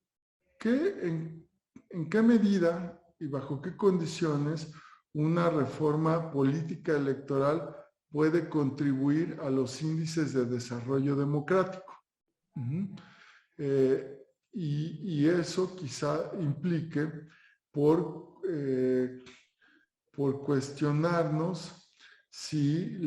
qué medida y bajo qué condiciones una reforma política electoral puede contribuir a los índices de desarrollo democrático. Y eso quizá implique por cuestionarnos si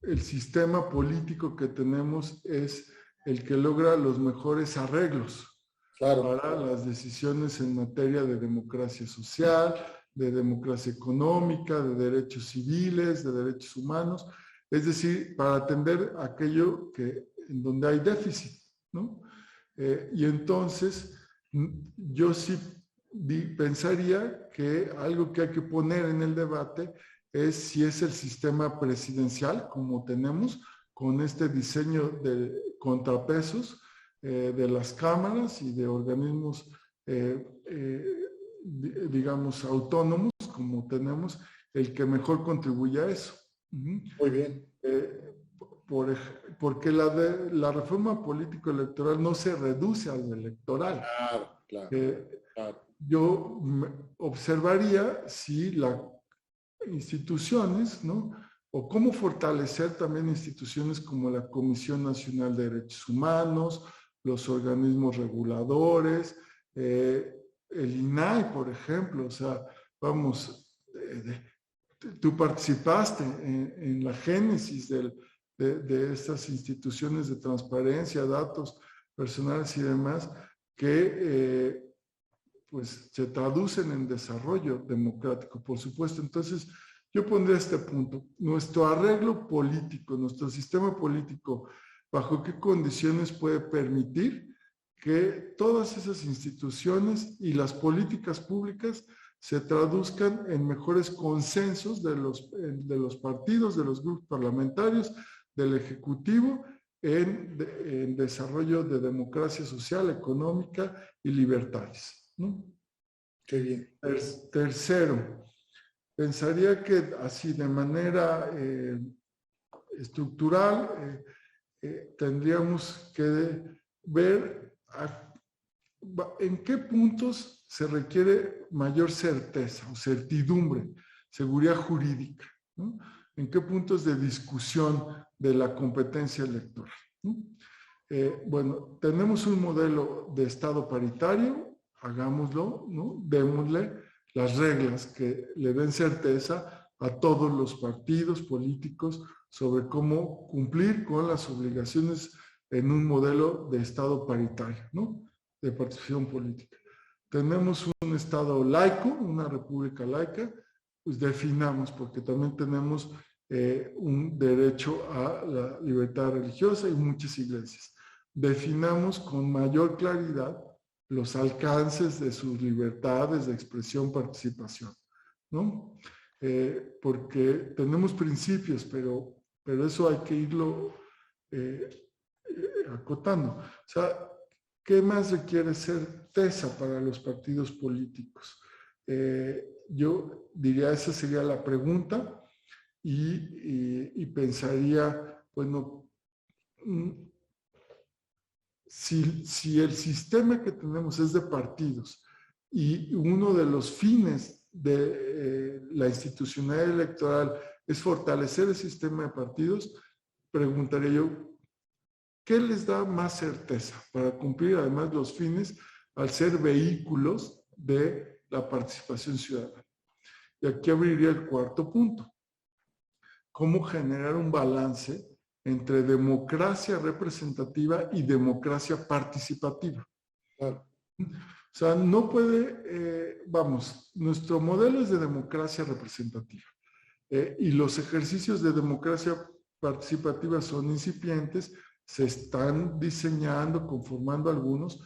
el sistema político que tenemos es el que logra los mejores arreglos para las decisiones en materia de democracia social, de democracia económica, de derechos civiles, de derechos humanos, es decir, para atender aquello en donde hay déficit, ¿no? Y entonces, yo sí pensaría que algo que hay que poner en el debate es si es el sistema presidencial, como tenemos, con este diseño de contrapesos de las cámaras y de organismos, digamos, autónomos, como tenemos, el que mejor contribuye a eso. Muy bien. Porque la reforma político-electoral no se reduce al electoral. Claro. Yo observaría si las instituciones, ¿no? O cómo fortalecer también instituciones como la Comisión Nacional de Derechos Humanos, los organismos reguladores, el INAI, por ejemplo. O sea, vamos, tú participaste en la génesis de estas instituciones de transparencia, datos personales y demás, que pues se traducen en desarrollo democrático, por supuesto. Entonces, yo pondré este punto. Nuestro arreglo político, nuestro sistema político, ¿bajo qué condiciones puede permitir que todas esas instituciones y las políticas públicas se traduzcan en mejores consensos de los partidos, de los grupos parlamentarios, del Ejecutivo, en desarrollo de democracia social, económica y libertades, ¿no? Qué bien. Tercero, pensaría que así de manera estructural tendríamos que ver en qué puntos se requiere mayor certeza o certidumbre, seguridad jurídica, ¿no? En qué puntos de discusión de la competencia electoral, ¿no? Bueno, tenemos un modelo de Estado paritario, hagámoslo, ¿no? Démosle las reglas que le den certeza a todos los partidos políticos sobre cómo cumplir con las obligaciones en un modelo de Estado paritario, ¿no? De participación política. Tenemos un Estado laico, una república laica, pues definamos, porque también tenemos un derecho a la libertad religiosa y muchas iglesias. Definamos con mayor claridad los alcances de sus libertades de expresión, participación, ¿no? Porque tenemos principios, pero eso hay que irlo acotando. O sea, ¿qué más requiere certeza para los partidos políticos? Yo diría, esa sería la pregunta y pensaría, bueno, si el sistema que tenemos es de partidos y uno de los fines de la institucionalidad electoral es fortalecer el sistema de partidos, preguntaría yo, ¿qué les da más certeza para cumplir además los fines al ser vehículos de la participación ciudadana? Y aquí abriría el cuarto punto. ¿Cómo generar un balance entre democracia representativa y democracia participativa? Claro. O sea, no puede, nuestro modelo es de democracia representativa y los ejercicios de democracia participativa son incipientes, se están diseñando, conformando algunos.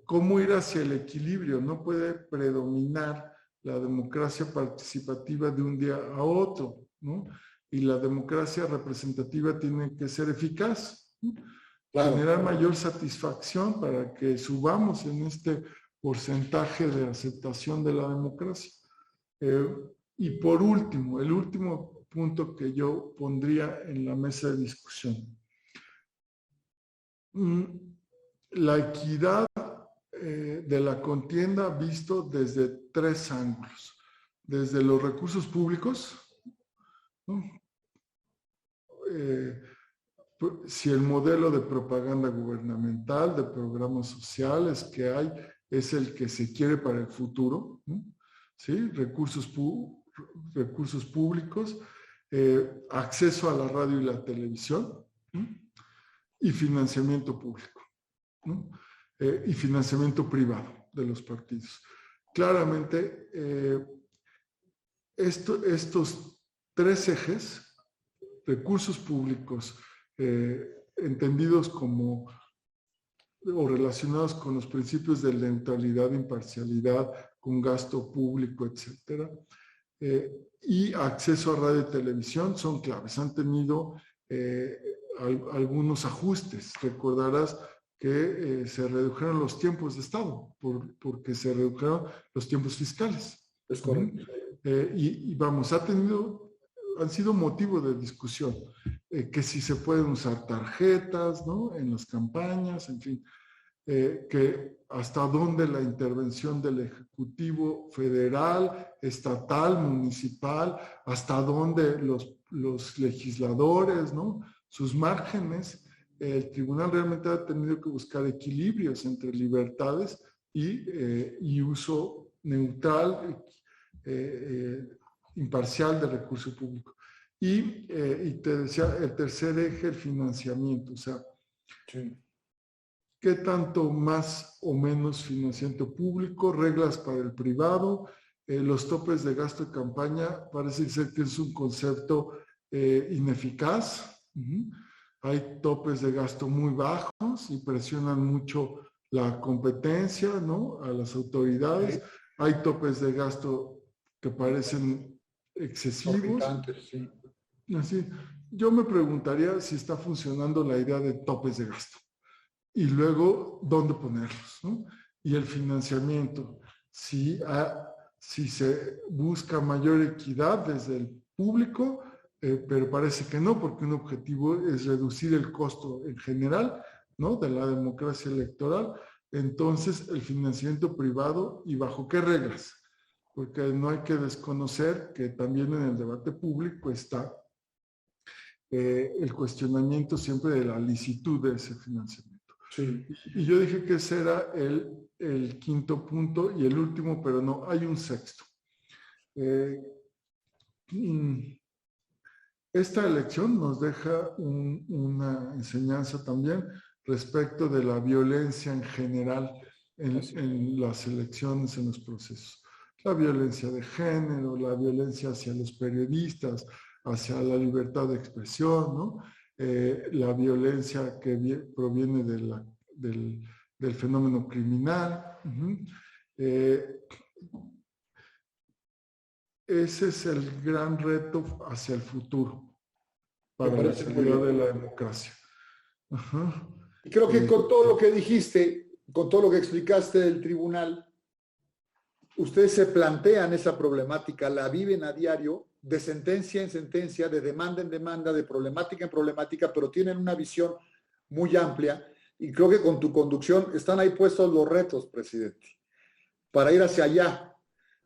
¿Cómo ir hacia el equilibrio? No puede predominar la democracia participativa de un día a otro, ¿no? Y la democracia representativa tiene que ser eficaz, ¿no? Claro, generar mayor satisfacción para que subamos en este porcentaje de aceptación de la democracia. Y por último, el último punto que yo pondría en la mesa de discusión. La equidad de la contienda visto desde tres ángulos. Desde los recursos públicos, ¿no? Si el modelo de propaganda gubernamental, de programas sociales que hay, es el que se quiere para el futuro, ¿no? ¿Sí? Recursos públicos, acceso a la radio y la televisión, ¿no? Y financiamiento público, ¿no? Y financiamiento privado de los partidos. Claramente, estos tres ejes, recursos públicos, entendidos como o relacionados con los principios de neutralidad, imparcialidad, con gasto público, etcétera, y acceso a radio y televisión son claves. Han tenido algunos ajustes. Recordarás que se redujeron los tiempos de Estado porque se redujeron los tiempos fiscales. Es correcto. Han sido motivo de discusión, que si se pueden usar tarjetas, ¿no? En las campañas, en fin, que hasta dónde la intervención del Ejecutivo federal, estatal, municipal, hasta dónde los legisladores, ¿no? Sus márgenes. El tribunal realmente ha tenido que buscar equilibrios entre libertades y uso neutral, imparcial del recurso público. Y te decía, el tercer eje, el financiamiento. O sea, sí, ¿qué tanto más o menos financiamiento público? Reglas para el privado. Los topes de gasto de campaña parece ser que es un concepto ineficaz. Hay topes de gasto muy bajos y presionan mucho la competencia, ¿no? A las autoridades. Sí. Hay topes de gasto que parecen excesivos. Sí. Así, yo me preguntaría si está funcionando la idea de topes de gasto y luego dónde ponerlos, ¿no? Y el financiamiento, si se busca mayor equidad desde el público, pero parece que no, porque un objetivo es reducir el costo en general, ¿no? De la democracia electoral. Entonces, el financiamiento privado, ¿y bajo qué reglas? Porque no hay que desconocer que también en el debate público está el cuestionamiento siempre de la licitud de ese financiamiento. Sí. Y yo dije que ese era el quinto punto y el último, pero no, hay un sexto. Esta elección nos deja una enseñanza también respecto de la violencia en general en las elecciones, en los procesos. La violencia de género, la violencia hacia los periodistas, hacia la libertad de expresión, ¿no? La violencia que proviene del fenómeno criminal. Ese es el gran reto hacia el futuro para la seguridad de la democracia. Creo que con todo lo que dijiste, con todo lo que explicaste del tribunal, ustedes se plantean esa problemática, la viven a diario, de sentencia en sentencia, de demanda en demanda, de problemática en problemática, pero tienen una visión muy amplia y creo que con tu conducción están ahí puestos los retos, presidente, para ir hacia allá,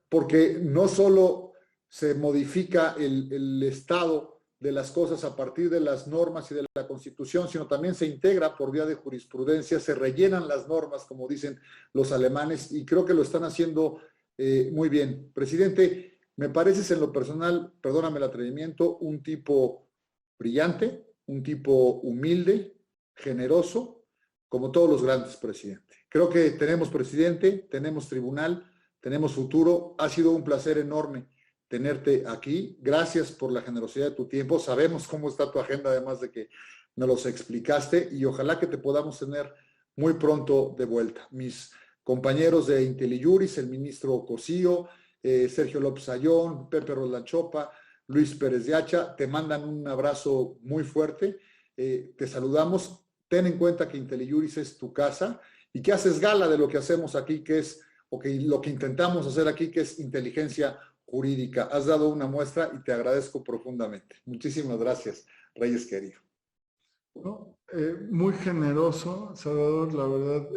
porque no solo se modifica el estado de las cosas a partir de las normas y de la Constitución, sino también se integra por vía de jurisprudencia, se rellenan las normas, como dicen los alemanes, y creo que lo están haciendo muy bien. Presidente, me pareces en lo personal, perdóname el atrevimiento, un tipo brillante, un tipo humilde, generoso, como todos los grandes, presidente. Creo que tenemos presidente, tenemos tribunal, tenemos futuro. Ha sido un placer enorme tenerte aquí. Gracias por la generosidad de tu tiempo. Sabemos cómo está tu agenda, además de que nos los explicaste, y ojalá que te podamos tener muy pronto de vuelta. Mis compañeros de IntelliJuris, el ministro Cosío, Sergio López Ayón, Pepe Rolanchopa, Luis Pérez de Hacha, te mandan un abrazo muy fuerte. Te saludamos. Ten en cuenta que IntelliJuris es tu casa y que haces gala de lo que hacemos aquí, que es, o que lo que intentamos hacer aquí, que es inteligencia jurídica. Has dado una muestra y te agradezco profundamente. Muchísimas gracias, Reyes querido. No, muy generoso, Salvador, la verdad.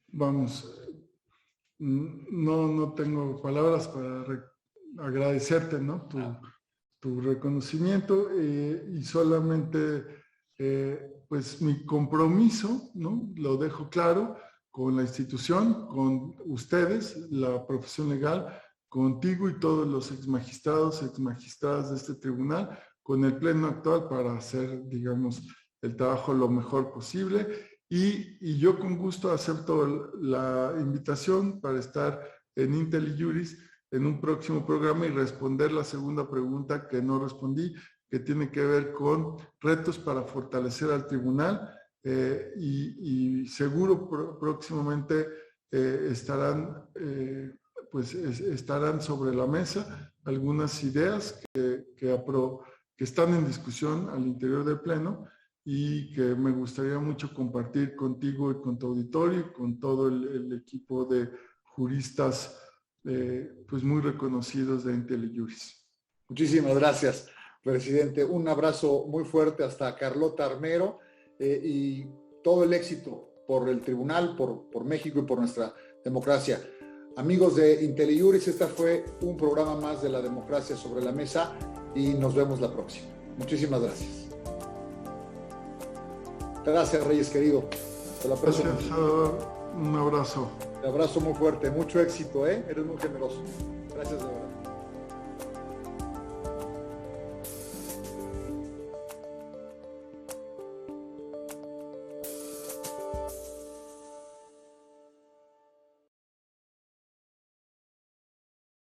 Vamos, no tengo palabras para agradecerte, ¿no? Tu reconocimiento y solamente, pues, mi compromiso, ¿no? Lo dejo claro con la institución, con ustedes, la profesión legal, contigo y todos los exmagistrados, exmagistradas de este tribunal, con el pleno actual para hacer, digamos, el trabajo lo mejor posible. Y yo con gusto acepto la invitación para estar en IntelliJuris en un próximo programa y responder la segunda pregunta que no respondí, que tiene que ver con retos para fortalecer al tribunal. Y seguro próximamente estarán sobre la mesa algunas ideas que están en discusión al interior del Pleno y que me gustaría mucho compartir contigo y con tu auditorio y con todo el equipo de juristas pues muy reconocidos de IntelliJuris. Muchísimas gracias, presidente. Un abrazo muy fuerte hasta Carlota Armero y todo el éxito por el tribunal, por México y por nuestra democracia. Amigos de IntelliJuris, este fue un programa más de la democracia sobre la mesa y nos vemos la próxima. Muchísimas gracias. Gracias, Reyes querido. Te lo aprecio. Gracias, un abrazo. Te abrazo muy fuerte. Mucho éxito, ¿eh? Eres muy generoso. Gracias, de verdad.